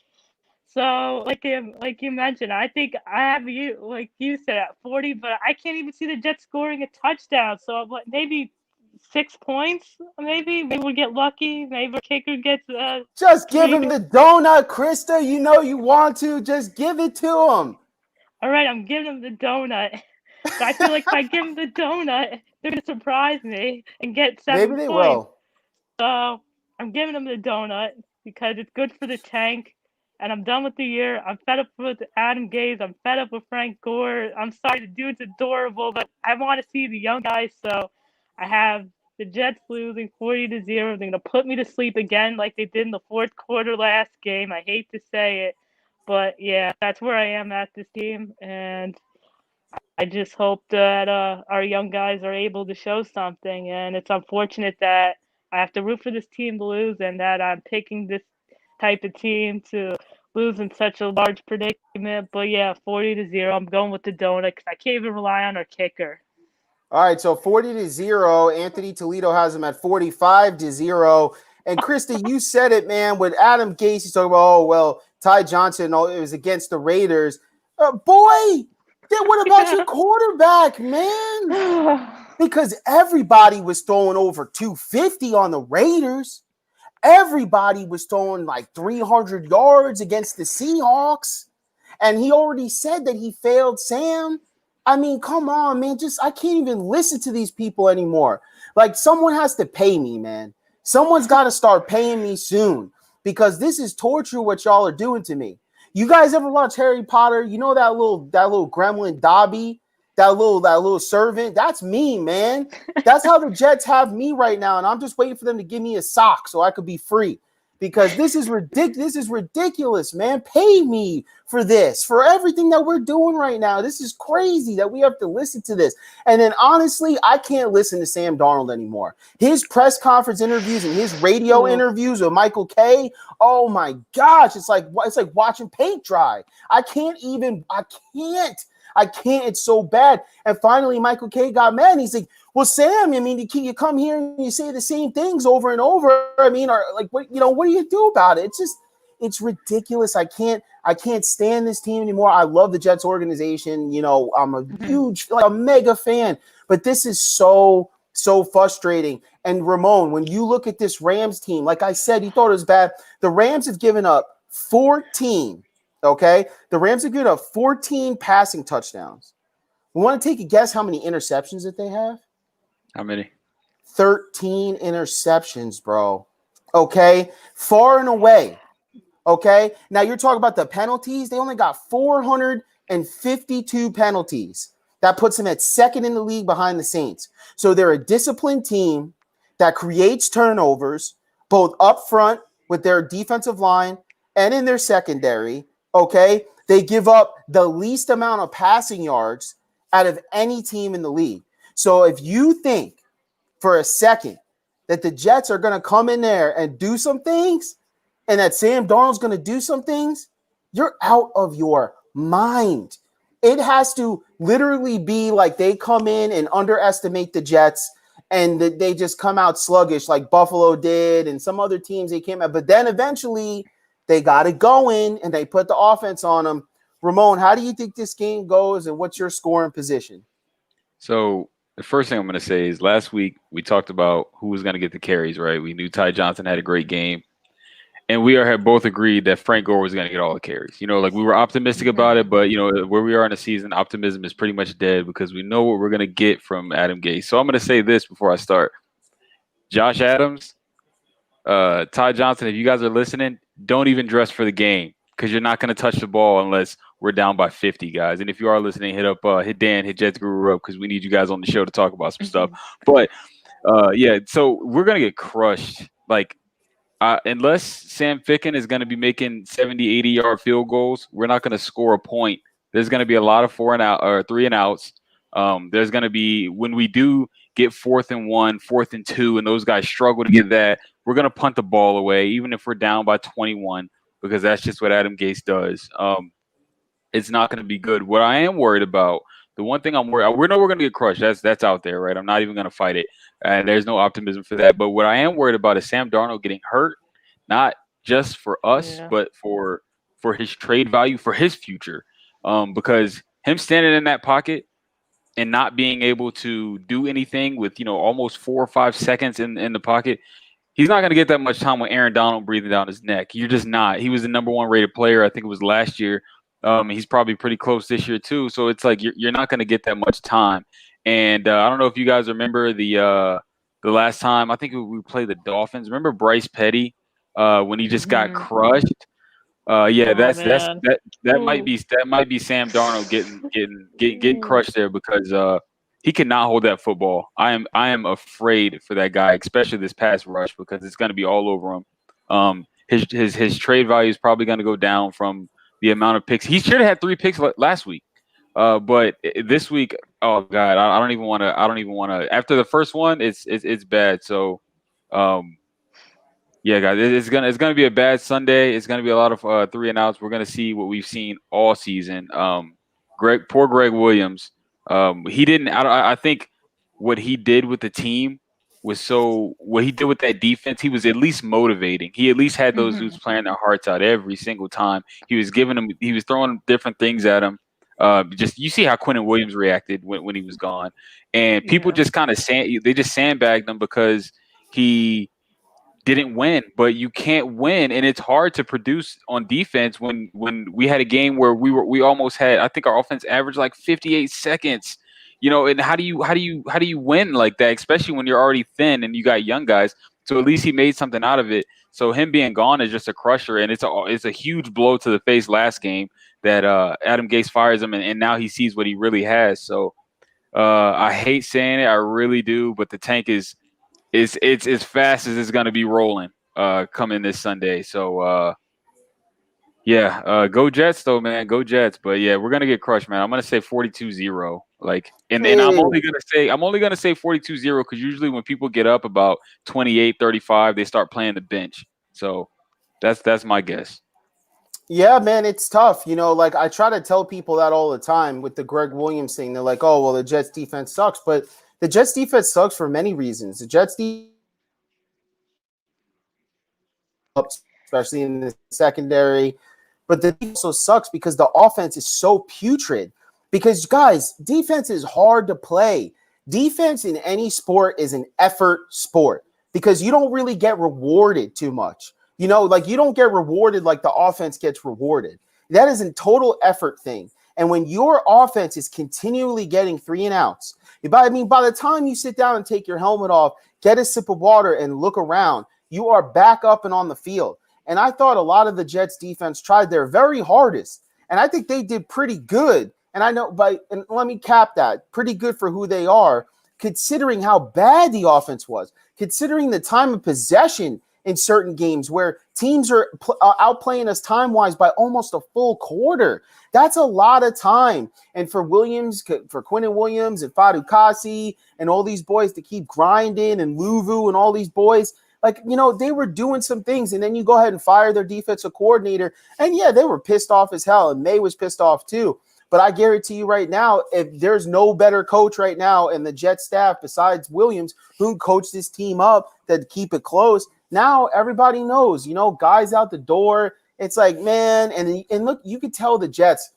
So, like you mentioned, I think I have you, like you said, at 40, but I can't even see the Jets scoring a touchdown. So, maybe 6 points? Maybe we'll get lucky. Maybe our kicker gets Just give 3. him the donut, Krista. You know you want to. Just give it to him. All right, I'm giving him the donut. But I feel like if I give him the donut, they're going to surprise me and get Maybe 7 they points. will. So I'm giving him the donut because it's good for the tank. And I'm done with the year. I'm fed up with Adam Gase. I'm fed up with Frank Gore. I'm sorry, the dude's adorable, but I want to see the young guys. So I have the Jets losing 40-0. They're going to put me to sleep again like they did in the fourth quarter last game. I hate to say it. But, yeah, that's where I am at this team. And I just hope that our young guys are able to show something. And it's unfortunate that I have to root for this team to lose and that I'm picking this type of team to lose in such a large predicament. But yeah, 40-0. I'm going with the donut because I can't even rely on our kicker. All right, so 40-0. Anthony Toledo has him at 45-0. And Krista, you said it, man. With Adam Gase, he's talking about, oh, well, Ty Johnson, it was against the Raiders. Boy, then what about your quarterback, man? Because everybody was throwing over 250 on the Raiders. Everybody was throwing like 300 yards against the Seahawks. And he already said that he failed Sam. I mean, come on, man. I can't even listen to these people anymore. Like, someone has to pay me, man. Someone's got to start paying me soon because this is torture what y'all are doing to me. You guys ever watch Harry Potter? You know that little gremlin Dobby, that little servant? That's me, man. That's how the Jets have me right now, and I'm just waiting for them to give me a sock so I could be free. Because this is ridiculous. This is ridiculous, man. Pay me for this, for everything that we're doing right now. This is crazy that we have to listen to this. And then honestly, I can't listen to Sam Darnold anymore. His press conference interviews and his radio interviews with Michael Kay. Oh my gosh, it's like watching paint dry. I can't. It's so bad. And finally, Michael Kay got mad. And he's like, well, Sam, I mean, you come here and you say the same things over and over. I mean, what do you do about it? It's ridiculous. I can't stand this team anymore. I love the Jets organization. I'm a huge, a mega fan, but this is so frustrating. And Ramon, when you look at this Rams team, like I said, you thought it was bad. The Rams have given up 14. Okay. The Rams have given up 14 passing touchdowns. We want to take a guess how many interceptions that they have? How many? 13 interceptions, bro. Okay? Far and away. Okay? Now you're talking about the penalties. They only got 452 penalties. That puts them at second in the league behind the Saints. So they're a disciplined team that creates turnovers, both up front with their defensive line and in their secondary. Okay? They give up the least amount of passing yards out of any team in the league. So if you think for a second that the Jets are going to come in there and do some things and that Sam Darnold's going to do some things, you're out of your mind. It has to literally be like they come in and underestimate the Jets and they just come out sluggish like Buffalo did and some other teams they came out. But then eventually they got it going and they put the offense on them. Ramon, how do you think this game goes and what's your scoring position? So the first thing I'm going to say is last week we talked about who was going to get the carries, right? We knew Ty Johnson had a great game. And we had both agreed that Frank Gore was going to get all the carries. We were optimistic about it, but, where we are in the season, optimism is pretty much dead because we know what we're going to get from Adam Gase. So I'm going to say this before I start. Josh Adams, Ty Johnson, if you guys are listening, don't even dress for the game because you're not going to touch the ball unless we're down by 50, guys. And if you are listening, hit Dan, hit Jets Guru up because we need you guys on the show to talk about some stuff. But yeah, so we're gonna get crushed. Like unless Sam Ficken is gonna be making 70, 80-yard field goals, we're not gonna score a point. There's gonna be a lot of 3 and outs. There's gonna be when we do get 4th and 1, 4th and 2, and those guys struggle to get that, we're gonna punt the ball away, even if we're down by 21, because that's just what Adam Gase does. It's not going to be good. What I am worried about, the one thing I'm worried, we know we're going to get crushed. That's out there, right? I'm not even going to fight it, and there's no optimism for that. But what I am worried about is Sam Darnold getting hurt, not just for us, but for his trade value, for his future, because him standing in that pocket and not being able to do anything with almost 4 or 5 seconds in the pocket. He's not going to get that much time with Aaron Donald breathing down his neck. You're just not. He was the number 1 rated player. I think it was last year. He's probably pretty close this year too. So it's like you're not going to get that much time. And I don't know if you guys remember the last time. I think we played the Dolphins. Remember Bryce Petty when he just got crushed? That might be Sam Darnold getting crushed there because he cannot hold that football. I am afraid for that guy, especially this pass rush, because it's going to be all over him. His trade value is probably going to go down from the amount of picks. He should have had 3 picks last week, but this week, oh god, I don't even want to. After the first one, it's bad. So, yeah, guys, it's gonna be a bad Sunday. It's gonna be a lot of 3 and outs. We're gonna see what we've seen all season. Poor Greg Williams. He didn't. I think what he did with the team what he did with that defense. He was at least motivating. He at least had those dudes playing their hearts out every single time. He was throwing different things at him. Just you see how Quentin Williams reacted when he was gone, and people just kind of sandbagged him because he didn't win. But you can't win, and it's hard to produce on defense when we had a game where we almost had, I think our offense averaged like 58 seconds. And how do you win like that, especially when you're already thin and you got young guys? So at least he made something out of it. So him being gone is just a crusher, and it's a huge blow to the face last game that Adam Gase fires him, and now he sees what he really has. So I hate saying it, I really do, but the tank is it's as fast as it's going to be rolling coming this Sunday. So go Jets though, man. Go Jets. But yeah, we're gonna get crushed, man. I'm gonna say 42-0. And I'm only gonna say 42-0 because usually when people get up about 28-35, they start playing the bench. So that's my guess. Yeah, man, it's tough. I try to tell people that all the time with the Greg Williams thing. They're like, oh, well, the Jets defense sucks. But the Jets defense sucks for many reasons. The Jets especially in the secondary. But the defense also sucks because the offense is so putrid. Because, guys, defense is hard to play. Defense in any sport is an effort sport because you don't really get rewarded too much. You don't get rewarded like the offense gets rewarded. That is a total effort thing. And when your offense is continually getting 3 and outs, by the time you sit down and take your helmet off, get a sip of water and look around, you are back up and on the field. And I thought a lot of the Jets defense tried their very hardest. And I think they did pretty good. And and let me cap that, pretty good for who they are, considering how bad the offense was, considering the time of possession in certain games where teams are outplaying us time-wise by almost a full quarter. That's a lot of time. And for Quentin Williams and Fadu Kasi and all these boys to keep grinding, and Luvu and all these boys, they were doing some things, and then you go ahead and fire their defensive coordinator. And yeah, they were pissed off as hell, and May was pissed off too. But I guarantee you right now, if there's no better coach right now in the Jet staff besides Williams who coached this team up to keep it close, now everybody knows, guys out the door. It's like, man, and look, you could tell the Jets,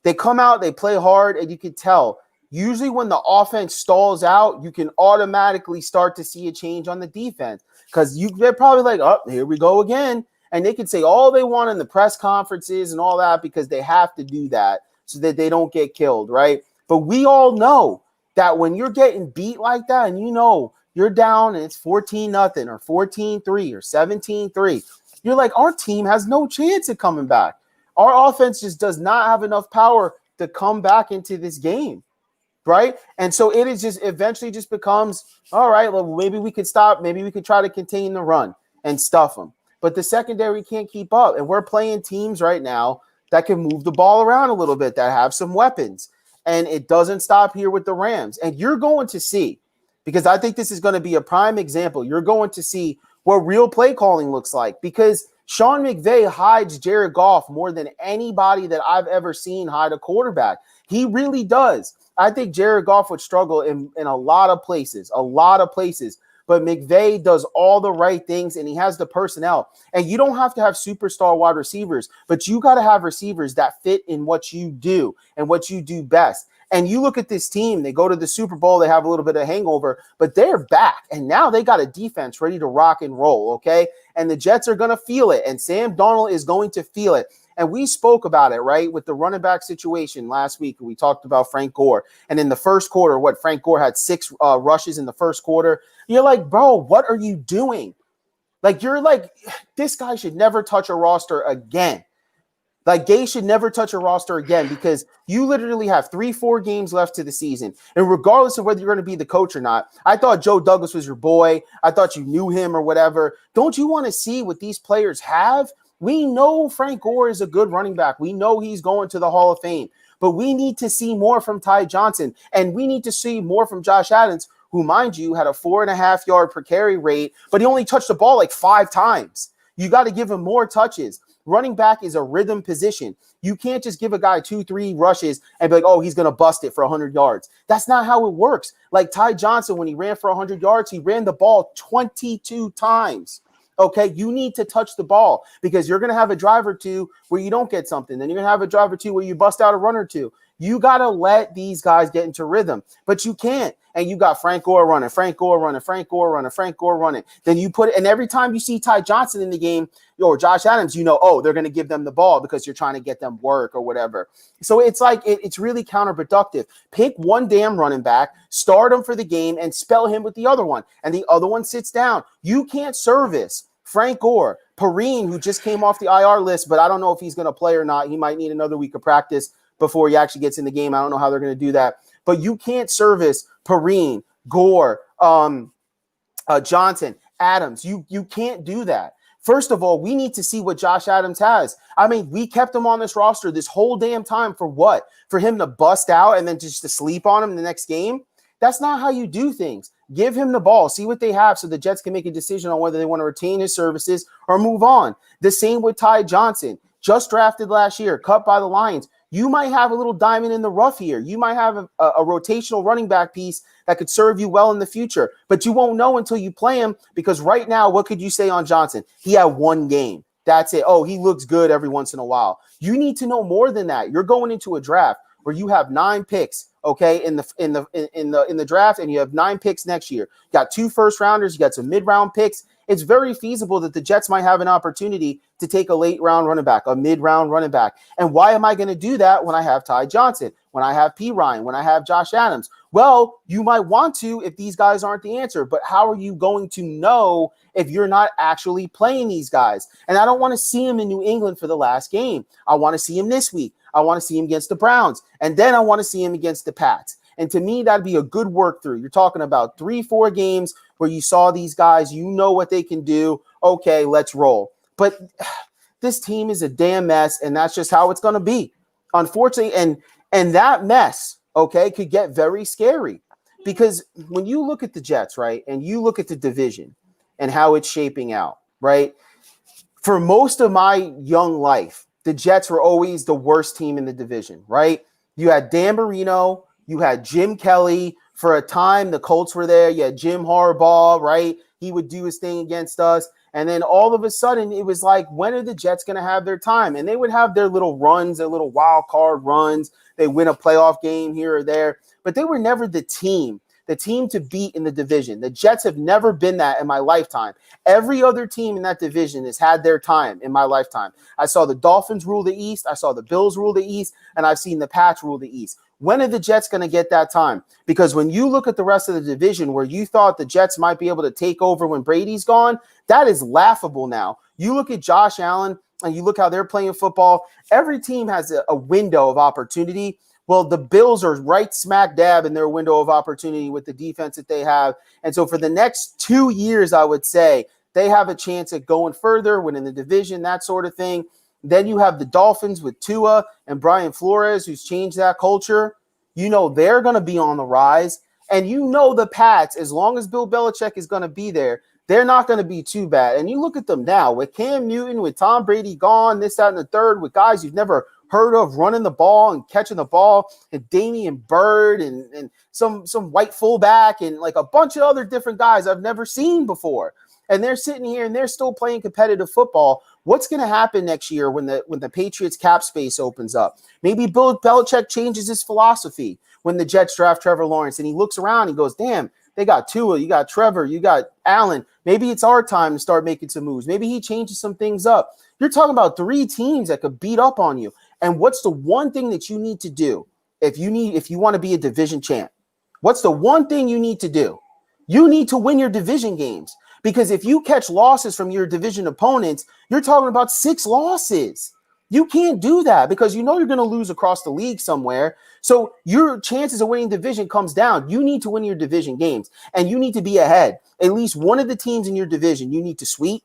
they come out, they play hard, and you could tell. Usually when the offense stalls out, you can automatically start to see a change on the defense because they're probably like, oh, here we go again. And they can say all they want in the press conferences and all that because they have to do that so that they don't get killed, right? But we all know that when you're getting beat like that and you're down and it's 14-0 or 14-3 or 17-3, you're like, our team has no chance of coming back. Our offense just does not have enough power to come back into this game, right? And so it is just eventually just becomes, all right, well, maybe we could stop. Maybe we could try to contain the run and stuff them. But the secondary can't keep up. And we're playing teams right now that can move the ball around a little bit, that have some weapons. And it doesn't stop here with the Rams. And you're going to see, because I think this is going to be a prime example, you're going to see what real play calling looks like, because Sean McVay hides Jared Goff more than anybody that I've ever seen hide a quarterback. He really does. I think Jared Goff would struggle in a lot of places. But McVay does all the right things, and he has the personnel. And you don't have to have superstar wide receivers, but you got to have receivers that fit in what you do and what you do best. And you look at this team, they go to the Super Bowl, they have a little bit of hangover, but they're back. And now they got a defense ready to rock and roll, okay? And the Jets are going to feel it, and Sam Darnold is going to feel it. And we spoke about it, right, with the running back situation last week. We talked about Frank Gore. And in the first quarter, Frank Gore had 6 rushes in the first quarter. You're like, bro, what are you doing? Like, you're like, this guy should never touch a roster again. Like, Gay should never touch a roster again, because you literally have 3-4 games left to the season. And regardless of whether you're going to be the coach or not, I thought Joe Douglas was your boy. I thought you knew him or whatever. Don't you want to see what these players have? We know Frank Gore is a good running back. We know he's going to the Hall of Fame. But we need to see more from Ty Johnson. And we need to see more from Josh Adams, who, mind you, had a 4.5 yard per carry rate, but he only touched the ball like 5 times. You got to give him more touches. Running back is a rhythm position. You can't just give a guy 2-3 rushes and be like, oh, he's going to bust it for 100 yards. That's not how it works. Like Ty Johnson, when he ran for 100 yards, he ran the ball 22 times. Okay, you need to touch the ball, because you're going to have a drive or two where you don't get something. Then you're going to have a drive or two where you bust out a run or two. You got to let these guys get into rhythm, but you can't. And you got Frank Gore running. Then you put it, and every time you see Ty Johnson in the game or Josh Adams, you know, oh, they're going to give them the ball because you're trying to get them work or whatever. So it's like, it's really counterproductive. Pick one damn running back, start him for the game, and spell him with the other one. And the other one sits down. You can't service Frank Gore, Perrine, who just came off the IR list, but I don't know if he's going to play or not. He might need another week of practice before he actually gets in the game. I don't know how they're going to do that. But you can't service Perrine, Gore, Johnson, Adams. You can't do that. First of all, we need to see what Josh Adams has. I mean, we kept him on this roster this whole damn time for what? For him to bust out and then just to sleep on him the next game? That's not how you do things. Give him the ball, see what they have, so the Jets can make a decision on whether they want to retain his services or move on. The same with Ty Johnson, just drafted last year, cut by the Lions. You might have a little diamond in the rough here. You might have a rotational running back piece that could serve you well in the future, but you won't know until you play him, because right now, what could you say on Johnson? He had 1 game. That's it. Oh, he looks good every once in a while. You need to know more than that. You're going into a draft where you have 9 picks, okay, in the draft, and you have 9 picks next year. You got 2 first rounders, you got some mid-round picks. It's very feasible that the Jets might have an opportunity to take a late-round running back, a mid-round running back. And why am I going to do that when I have Ty Johnson, when I have Perrine, when I have Josh Adams? Well, you might want to if these guys aren't the answer, but how are you going to know if you're not actually playing these guys? And I don't want to see him in New England for the last game. I want to see him this week. I want to see him against the Browns, and then I want to see him against the Pats. And to me, that'd be a good work through. You're talking about 3-4 games where you saw these guys, you know what they can do. Okay, let's roll. But this team is a damn mess, and that's just how it's going to be, unfortunately. And that mess, okay, could get very scary, because when you look at the Jets, right, and you look at the division and how it's shaping out, right, for most of my young life, the Jets were always the worst team in the division, right? You had Dan Marino, you had Jim Kelly. For a time, the Colts were there. You had Jim Harbaugh, right? He would do his thing against us. And then all of a sudden, it was like, when are the Jets going to have their time? And they would have their little runs, their little wild card runs. They win a playoff game here or there. But they were never the team to beat in the division. The Jets have never been that in my lifetime. Every other team in that division has had their time in my lifetime. I saw the Dolphins rule the East. I saw the Bills rule the East. And I've seen the Pats rule the East. When are the Jets going to get that time? Because when you look at the rest of the division where you thought the Jets might be able to take over when Brady's gone, that is laughable now. You look at Josh Allen and you look how they're playing football, every team has a window of opportunity. Well, the Bills are right smack dab in their window of opportunity with the defense that they have. And so for the next 2 years, I would say they have a chance at going further, winning the division, that sort of thing. Then you have the Dolphins with Tua and Brian Flores, who's changed that culture. You know they're going to be on the rise. And you know the Pats, as long as Bill Belichick is going to be there, they're not going to be too bad. And you look at them now with Cam Newton, with Tom Brady gone, this, that, and the third, with guys you've never heard of running the ball and catching the ball, and Damian Bird and some white fullback and like a bunch of other different guys I've never seen before. And they're sitting here and they're still playing competitive football. What's going to happen next year when the Patriots cap space opens up? Maybe Bill Belichick changes his philosophy when the Jets draft Trevor Lawrence and he looks around and goes, damn, they got Tua, you got Trevor, you got Allen. Maybe it's our time to start making some moves. Maybe he changes some things up. You're talking about 3 teams that could beat up on you. And what's the one thing that you need to do if you want to be a division champ? What's the one thing you need to do? You need to win your division games. Because if you catch losses from your division opponents, you're talking about 6 losses. You can't do that because you know you're going to lose across the league somewhere. So your chances of winning division comes down. You need to win your division games, and you need to be ahead. At least one of the teams in your division you need to sweep,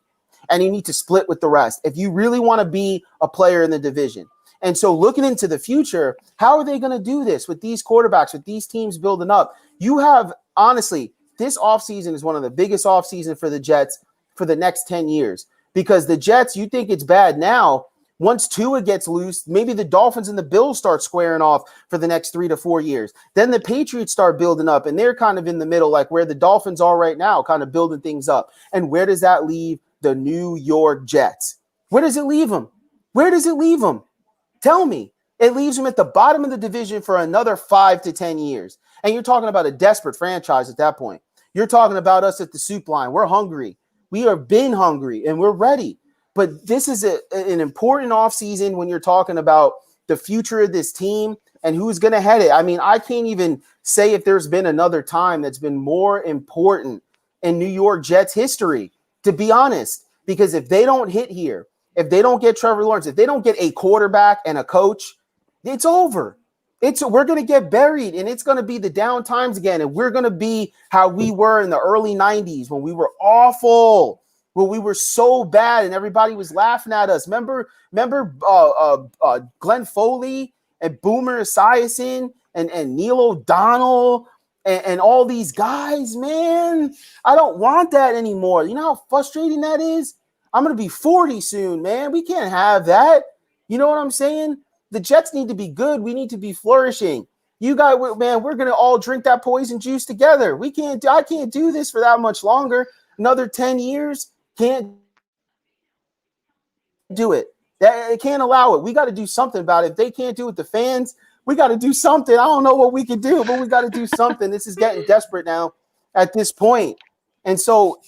and you need to split with the rest if you really want to be a player in the division. And so looking into the future, how are they going to do this with these quarterbacks, with these teams building up? You have, honestly, this offseason is one of the biggest offseasons for the Jets for the next 10 years. Because the Jets, you think it's bad now. Once Tua gets loose, maybe the Dolphins and the Bills start squaring off for the next 3 to 4 years. Then the Patriots start building up, and they're kind of in the middle, like where the Dolphins are right now, kind of building things up. And where does that leave the New York Jets? Where does it leave them? Where does it leave them? Tell me. It leaves them at the bottom of the division for another 5 to 10 years. And you're talking about a desperate franchise at that point. You're talking about us at the soup line. We're hungry. We have been hungry, and we're ready. But this is an important offseason when you're talking about the future of this team and who's going to head it. I mean, I can't even say if there's been another time that's been more important in New York Jets history, to be honest. Because if they don't hit here, if they don't get Trevor Lawrence, if they don't get a quarterback and a coach, it's over. We're going to get buried, and it's going to be the down times again, and we're going to be how we were in the early 90s when we were awful, when we were so bad and everybody was laughing at us. Remember Glenn Foley and Boomer Esiason and Neil O'Donnell and all these guys, man? I don't want that anymore. You know how frustrating that is? I'm going to be 40 soon, man. We can't have that. You know what I'm saying? The Jets need to be good. We need to be flourishing. You guys, man, we're going to all drink that poison juice together. I can't do this for that much longer. Another 10 years, can't do it. They can't allow it. We got to do something about it. If they can't do it, the fans, we got to do something. I don't know what we can do, but we got to do something. This is getting desperate now at this point. And so,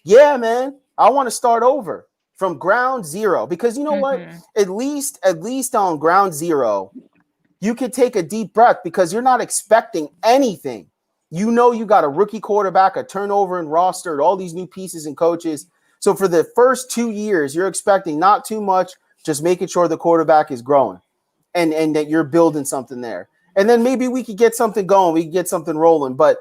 yeah, man, I want to start over from ground zero because you know what? At least on ground zero, you could take a deep breath because you're not expecting anything. You know, you got a rookie quarterback, a turnover in roster, all these new pieces and coaches. So for the first 2 years, you're expecting not too much, just making sure the quarterback is growing and that you're building something there. And then maybe we could get something going. We could get something rolling. But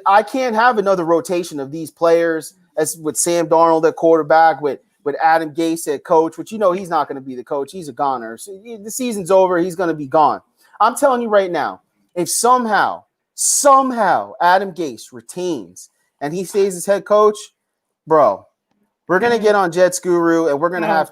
I can't have another rotation of these players as with Sam Darnold at quarterback, with Adam Gase at coach, which you know he's not going to be the coach. He's a goner. So the season's over. He's going to be gone. I'm telling you right now, if somehow Adam Gase retains and he stays as head coach, bro, we're gonna get on Jets Guru and we're gonna have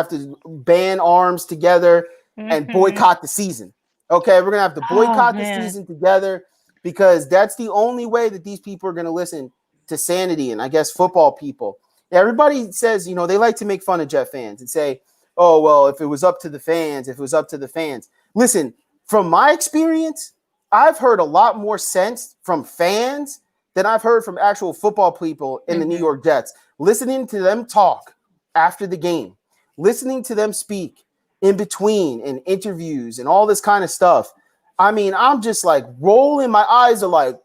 to band arms together and boycott the season. Okay, we're gonna have to boycott the season together because that's the only way that these people are gonna listen to sanity and I guess football people. Everybody says, you know, they like to make fun of Jet fans and say, oh, well, if it was up to the fans. Listen, from my experience, I've heard a lot more sense from fans than I've heard from actual football people in the New York Jets. Listening to them talk after the game, listening to them speak in between in interviews and all this kind of stuff. I mean, I'm just like my eyes are like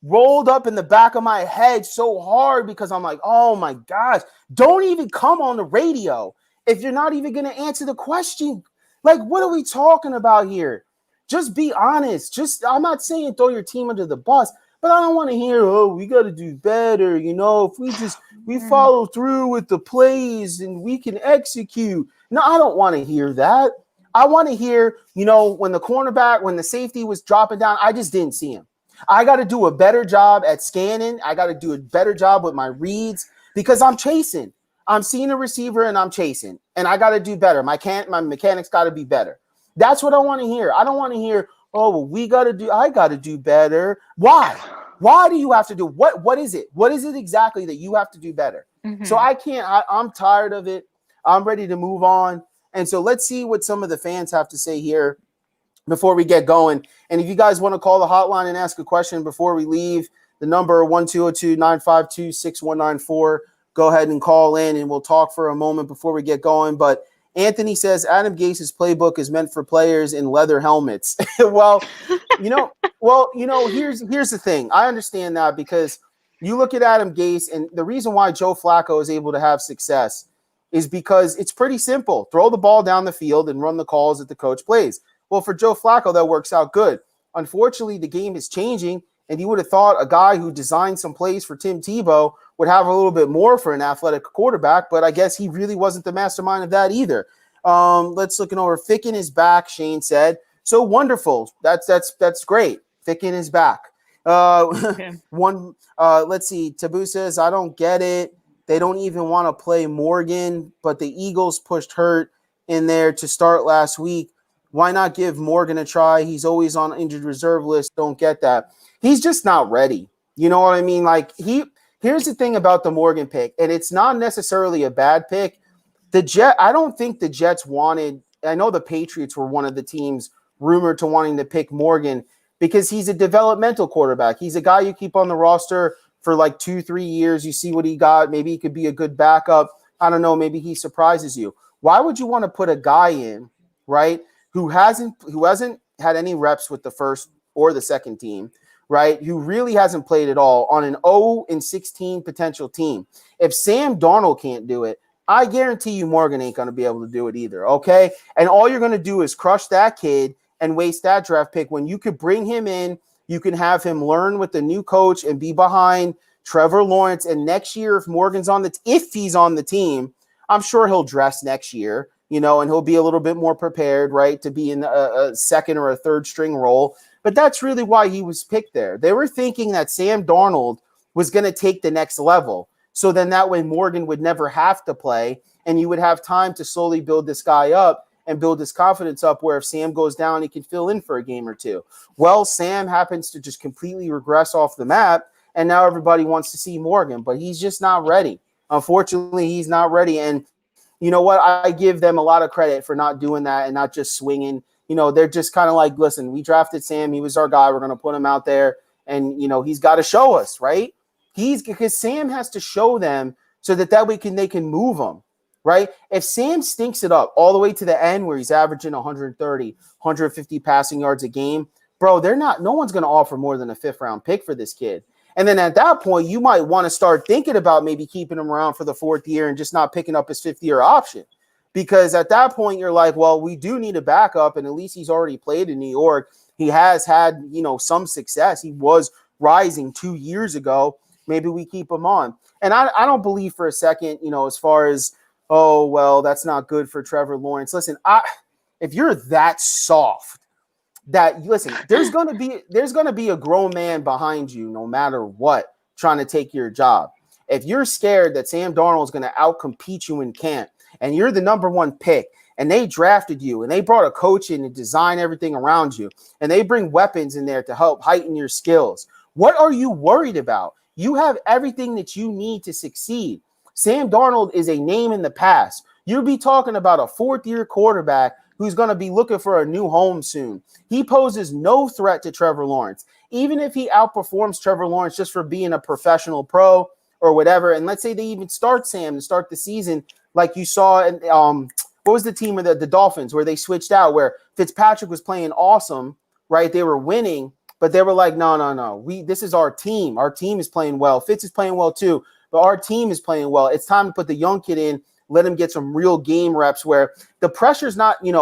rolled up in the back of my head so hard because I'm like, oh my gosh, don't even come on the radio if you're not even going to answer the question? Like, what are we talking about here? Just be honest. I'm not saying throw your team under the bus, but I don't want to hear, oh, we got to do better. If we follow through with the plays and we can execute. No, I don't want to hear that. I want to hear, when the safety was dropping down, I just didn't see him. I got to do a better job at scanning. I got to do a better job with my reads because I'm chasing. I'm seeing a receiver and I'm chasing, and I got to do better. My mechanics got to be better. That's what I want to hear. I don't want to hear, oh, well, I got to do better. Why? Why do you have to do what is it? What is it exactly that you have to do better? Mm-hmm. So I'm tired of it. I'm ready to move on. And so let's see what some of the fans have to say here before we get going. And if you guys want to call the hotline and ask a question before we leave, the number 1202-952-6194. Go ahead and call in and we'll talk for a moment before we get going. But Anthony says Adam Gase's playbook is meant for players in leather helmets. Well, here's the thing. I understand that because you look at Adam Gase, and the reason why Joe Flacco is able to have success is because it's pretty simple. Throw the ball down the field and run the calls that the coach plays. Well, for Joe Flacco, that works out good. Unfortunately, the game is changing, and you would have thought a guy who designed some plays for Tim Tebow would have a little bit more for an athletic quarterback, but I guess he really wasn't the mastermind of that either. Let's looking over. Ficken is back, Shane said. So wonderful. That's great. Ficken is back. Okay. Let's see. Taboo says, I don't get it. They don't even want to play Morgan, but the Eagles pushed Hurt in there to start last week. Why not give Morgan a try? He's always on injured reserve list. Don't get that. He's just not ready. You know what I mean? Here's the thing about the Morgan pick, and it's not necessarily a bad pick. I don't think the Jets wanted, I know the Patriots were one of the teams rumored to wanting to pick Morgan because he's a developmental quarterback. He's a guy you keep on the roster for 2-3 years. You see what he got. Maybe he could be a good backup. I don't know. Maybe he surprises you. Why would you want to put a guy in, right, who hasn't had any reps with the first or the second team, right, who really hasn't played at all on an 0-16 potential team? If Sam Darnold can't do it, I guarantee you Morgan ain't going to be able to do it either, okay? And all you're going to do is crush that kid and waste that draft pick when you could bring him in, you can have him learn with the new coach and be behind Trevor Lawrence. And next year, if he's on the team, I'm sure he'll dress next year, and he'll be a little bit more prepared, right, to be in a second or a third string role. But that's really why he was picked there. They were thinking that Sam Darnold was going to take the next level. So then that way Morgan would never have to play, and you would have time to slowly build this guy up and build his confidence up where if Sam goes down, he can fill in for a game or two. Well, Sam happens to just completely regress off the map, and now everybody wants to see Morgan, but he's just not ready. Unfortunately, he's not ready. And you know what? I give them a lot of credit for not doing that and not just swinging. They're just kind of like, listen, we drafted Sam. He was our guy. We're going to put him out there. And, he's got to show us, right? Because Sam has to show them so that way they can move him, right? If Sam stinks it up all the way to the end where he's averaging 130, 150 passing yards a game, bro, no one's going to offer more than a 5th-round pick for this kid. And then at that point, you might want to start thinking about maybe keeping him around for the 4th year and just not picking up his 5th-year option. Because at that point, you're like, well, we do need a backup, and at least he's already played in New York. He has had, some success. He was rising 2 years ago. Maybe we keep him on. And I don't believe for a second, as far as, oh, well, that's not good for Trevor Lawrence. Listen, if you're that soft, there's going to be a grown man behind you no matter what trying to take your job. If you're scared that Sam Darnold is going to outcompete you in camp and you're the number 1 pick and they drafted you and they brought a coach in to design everything around you and they bring weapons in there to help heighten your skills, what are you worried about? You have everything that you need to succeed. Sam Darnold is a name in the past. You'll be talking about a 4th-year quarterback who's going to be looking for a new home soon. He poses no threat to Trevor Lawrence. Even if he outperforms Trevor Lawrence just for being a professional pro or whatever, and let's say they even start Sam to start the season like you saw in what was the team of the Dolphins where they switched out, where Fitzpatrick was playing awesome, right? They were winning, but they were like, no. This is our team. Our team is playing well. Fitz is playing well too, but our team is playing well. It's time to put the young kid in let him get some real game reps where the pressure's not, you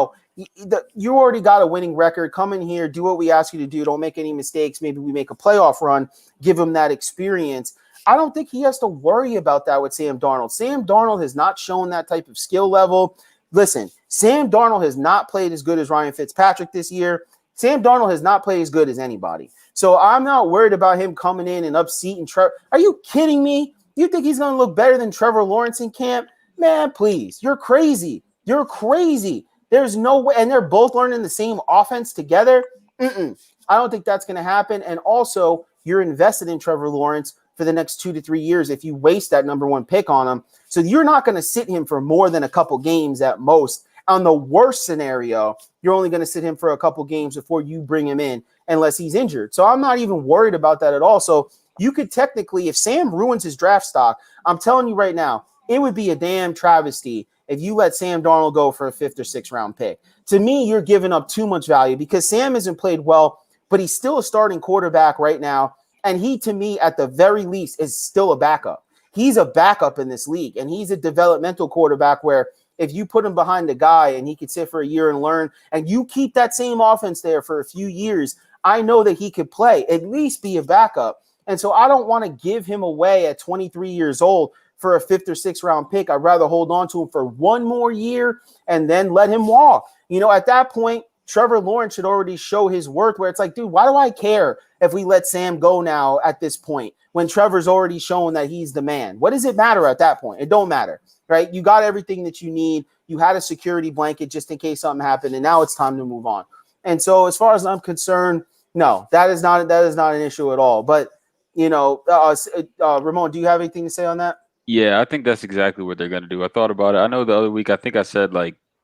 already got a winning record. Come in here, do what we ask you to do. Don't make any mistakes. Maybe we make a playoff run, give him that experience. I don't think he has to worry about that with Sam Darnold. Sam Darnold has not shown that type of skill level. Listen, Sam Darnold has not played as good as Ryan Fitzpatrick this year. Sam Darnold has not played as good as anybody. So I'm not worried about him coming in and upseating Trevor. Are you kidding me? You think he's going to look better than Trevor Lawrence in camp? Man, please. You're crazy. You're crazy. There's no way. And they're both learning the same offense together. I don't think that's going to happen. And also, you're invested in Trevor Lawrence for the next 2 to 3 years if you waste that number 1 pick on him. So you're not going to sit him for more than a couple games at most. On the worst scenario, you're only going to sit him for a couple games before you bring him in unless he's injured. So I'm not even worried about that at all. So you could technically, if Sam ruins his draft stock, I'm telling you right now, it would be a damn travesty if you let Sam Darnold go for a 5th or 6th round pick. To me, you're giving up too much value because Sam hasn't played well, but he's still a starting quarterback right now. And he, to me, at the very least, is still a backup. He's a backup in this league, and he's a developmental quarterback where if you put him behind a guy and he could sit for a year and learn, and you keep that same offense there for a few years, I know that he could play, at least be a backup. And so I don't want to give him away at 23 years old for a 5th or 6th round pick. I'd rather hold on to him for 1 more year and then let him walk. At that point, Trevor Lawrence should already show his worth where it's like, dude, why do I care if we let Sam go now at this point when Trevor's already shown that he's the man? What does it matter at that point? It don't matter, right? You got everything that you need. You had a security blanket just in case something happened, and now it's time to move on. And so as far as I'm concerned, no, that is not an issue at all. But, Ramon, do you have anything to say on that? Yeah, I think that's exactly what they're going to do. I thought about it. I know the other week, I think I said,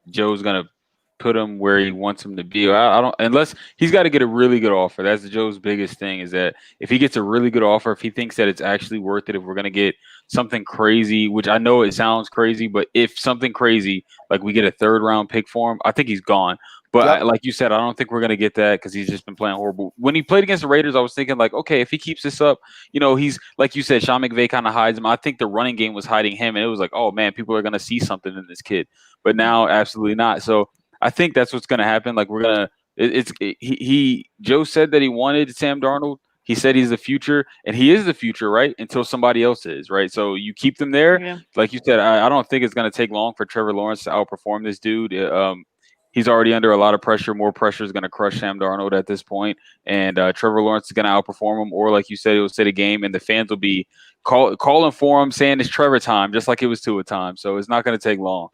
Joe's going to put him where he wants him to be. I don't, unless he's got to get a really good offer. That's Joe's biggest thing, is that if he gets a really good offer, if he thinks that it's actually worth it, if we're going to get something crazy, which I know it sounds crazy, but if something crazy, like we get a 3rd round pick for him, I think he's gone. But like you said, I don't think we're going to get that because he's just been playing horrible. When he played against the Raiders, I was thinking okay, if he keeps this up, he's, like you said, Sean McVay kind of hides him. I think the running game was hiding him, and it was like, oh man, people are going to see something in this kid. But now, absolutely not. So I think that's what's going to happen. Joe said that he wanted Sam Darnold. He said he's the future, and he is the future, right? Until somebody else is, right? So you keep them there. Yeah. Like you said, I don't think it's going to take long for Trevor Lawrence to outperform this dude. He's already under a lot of pressure. More pressure is going to crush Sam Darnold at this point, and Trevor Lawrence is going to outperform him. Or like you said, it will sit a game, and the fans will be calling for him, saying it's Trevor time, just like it was Tua time. So it's not going to take long.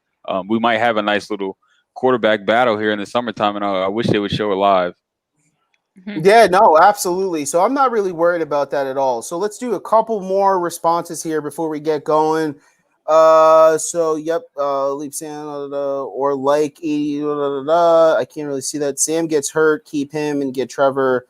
We might have a nice little quarterback battle here in the summertime, and I wish they would show it live. Yeah, no, absolutely. So I'm not really worried about that at all. So let's do a couple more responses here before we get going. Leap Sam or like 80. I can't really see that. Sam gets hurt, keep him and get Trevor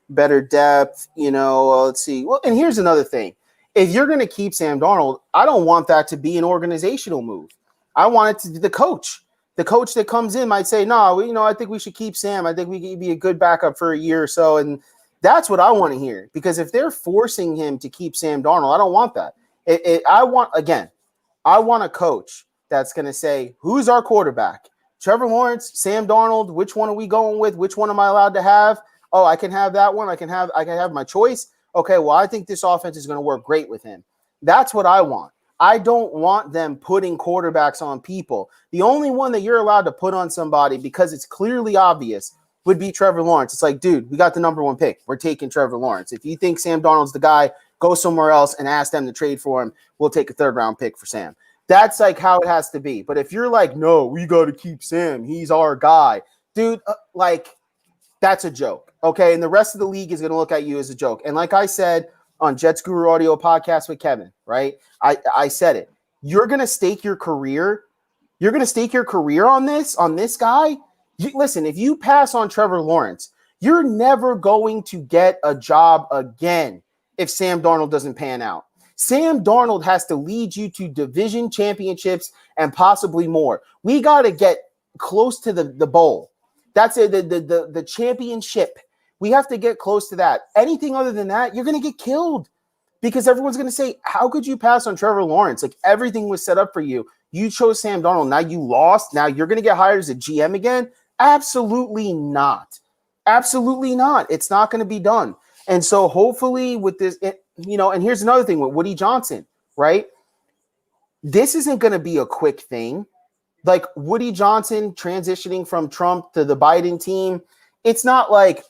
better depth. Let's see. Well, and here's another thing. If you're going to keep Sam Darnold, I don't want that to be an organizational move. I want it to be the coach. The coach that comes in might say, no, I think we should keep Sam. I think we could be a good backup for a year or so. And that's what I want to hear, because if they're forcing him to keep Sam Darnold, I don't want that. I want a coach that's going to say, who's our quarterback? Trevor Lawrence, Sam Darnold, which one are we going with? Which one am I allowed to have? Oh, I can have that one. I can have my choice. Okay, well, I think this offense is going to work great with him. That's what I want. I don't want them putting quarterbacks on people. The only one that you're allowed to put on somebody, because it's clearly obvious, would be Trevor Lawrence. It's like, dude, we got the number 1 pick. We're taking Trevor Lawrence. If you think Sam Darnold's the guy, go somewhere else and ask them to trade for him. We'll take a 3rd round pick for Sam. That's like how it has to be. But if you're like, no, we got to keep Sam, he's our guy, dude, that's a joke. Okay. And the rest of the league is going to look at you as a joke. And like I said on Jets Guru Audio podcast with Kevin, right? I said it. You're going to stake your career. You're going to stake your career on this guy. Listen, if you pass on Trevor Lawrence, you're never going to get a job again if Sam Darnold doesn't pan out. Sam Darnold has to lead you to division championships and possibly more. We got to get close to the bowl. That's it, the championship. We have to get close to that. Anything other than that, you're going to get killed, because everyone's going to say, how could you pass on Trevor Lawrence? Like, everything was set up for you. You chose Sam Darnold. Now you lost. Now you're going to get hired as a GM again? Absolutely not. Absolutely not. It's not going to be done. And so hopefully with this, and here's another thing with Woody Johnson, right? This isn't going to be a quick thing. Like Woody Johnson transitioning from Trump to the Biden team, it's not like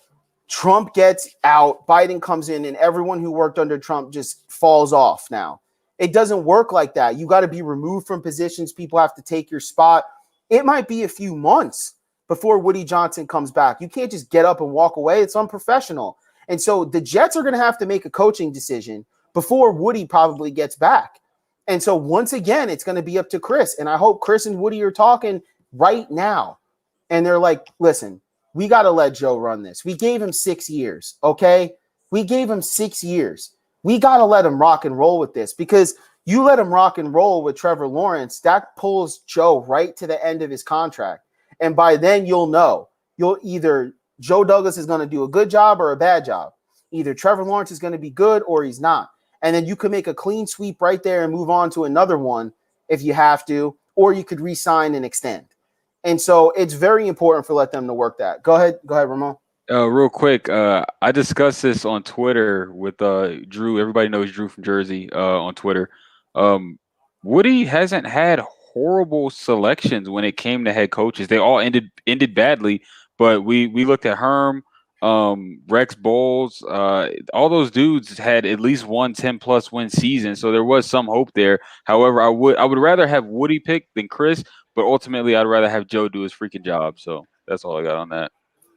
Trump gets out, Biden comes in, and everyone who worked under Trump just falls off now. It doesn't work like that. You got to be removed from positions. People have to take your spot. It might be a few months before Woody Johnson comes back. You can't just get up and walk away. It's unprofessional. And so the Jets are going to have to make a coaching decision before Woody probably gets back. And so once again, it's going to be up to Chris. And I hope Chris and Woody are talking right now. And they're like, listen, we got to let Joe run this. We gave him 6 years, okay? We gave him 6 years. We got to let him rock and roll with this, because you let him rock and roll with Trevor Lawrence, that pulls Joe right to the end of his contract. And by then you'll know. You'll either Joe Douglas is going to do a good job or a bad job. Either Trevor Lawrence is going to be good or he's not. And then you can make a clean sweep right there and move on to another one if you have to, or you could re-sign and extend. And so it's very important for let them to work that. Go ahead, Ramon. Real quick, I discussed this on Twitter with Drew. Everybody knows Drew from Jersey on Twitter. Woody hasn't had horrible selections when it came to head coaches. They all ended badly, but we looked at Herm, Rex Bowles, all those dudes had at least one 10+ win season, so there was some hope there. However, I would rather have Woody pick than Chris, but ultimately I'd rather have Joe do his freaking job. So that's all I got on that.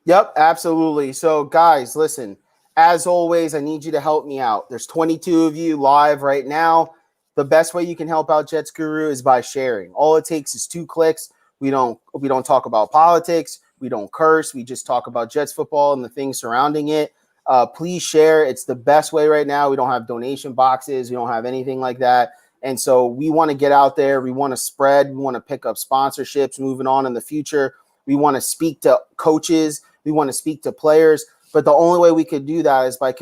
Yep, absolutely. So guys, listen, as always, I need you to help me out. There's 22 of you live right now. The best way you can help out Jets Guru is by sharing. All it takes is 2 clicks. We don't talk about politics. We don't curse. We just talk about Jets football and the things surrounding it. Please share. It's the best way right now. We don't have donation boxes. We don't have anything like that. And so we want to get out there. We want to spread. We want to pick up sponsorships moving on in the future. We want to speak to coaches. We want to speak to players. But the only way we could do that is by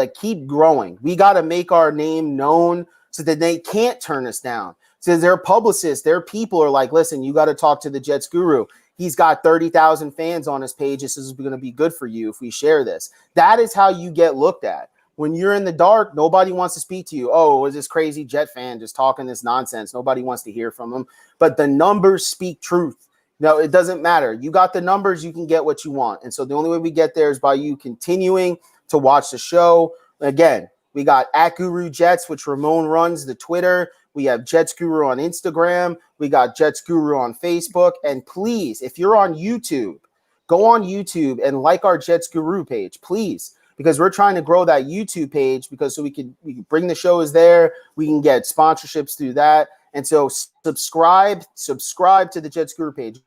keep growing. We got to make our name known so that they can't turn us down. So their publicists, their people are like, listen, you got to talk to the Jets Guru. He's got 30,000 fans on his page. This is going to be good for you if we share this. That is how you get looked at. When you're in the dark, nobody wants to speak to you. Oh, was this crazy Jet fan just talking this nonsense? Nobody wants to hear from him. But the numbers speak truth. No, it doesn't matter. You got the numbers, you can get what you want. And so the only way we get there is by you continuing to watch the show. Again, we got @GuruJets, which Ramon runs the Twitter. We have Jets Guru on Instagram. We got Jets Guru on Facebook. And please, if you're on YouTube, go on YouTube and like our Jets Guru page, please, because we're trying to grow that YouTube page so we can bring the shows there. We can get sponsorships through that. And so subscribe to the Jets Guru page.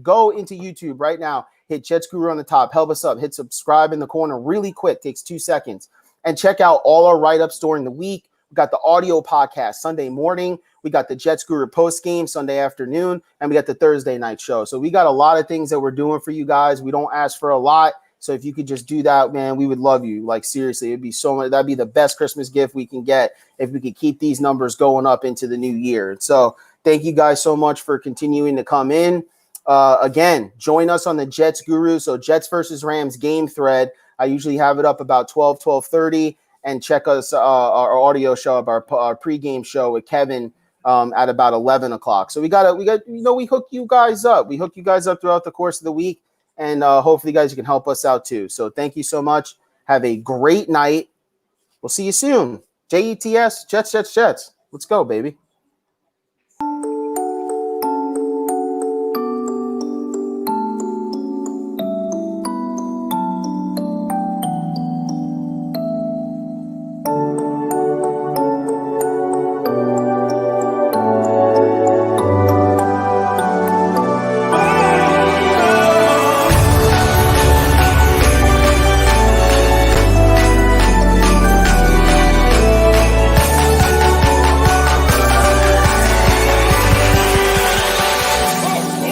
Go into YouTube right now. Hit Jets Guru on the top. Help us up. Hit subscribe in the corner really quick. Takes 2 seconds. And check out all our write-ups during the week. We got the audio podcast Sunday morning. We got the Jets Guru post game Sunday afternoon. And we got the Thursday night show. So we got a lot of things that we're doing for you guys. We don't ask for a lot. So if you could just do that, man, we would love you. Like, seriously, it'd be so much. That'd be the best Christmas gift we can get if we could keep these numbers going up into the new year. So thank you guys so much for continuing to come in. Again, join us on the Jets Guru. So Jets versus Rams game thread. I usually have it up about 12:30, and check us our audio show of our pregame show with Kevin at about 11 o'clock. So we hook you guys up. We hook you guys up throughout the course of the week, and hopefully, guys, you can help us out too. So thank you so much. Have a great night. We'll see you soon. JETS, Jets. Let's go, baby.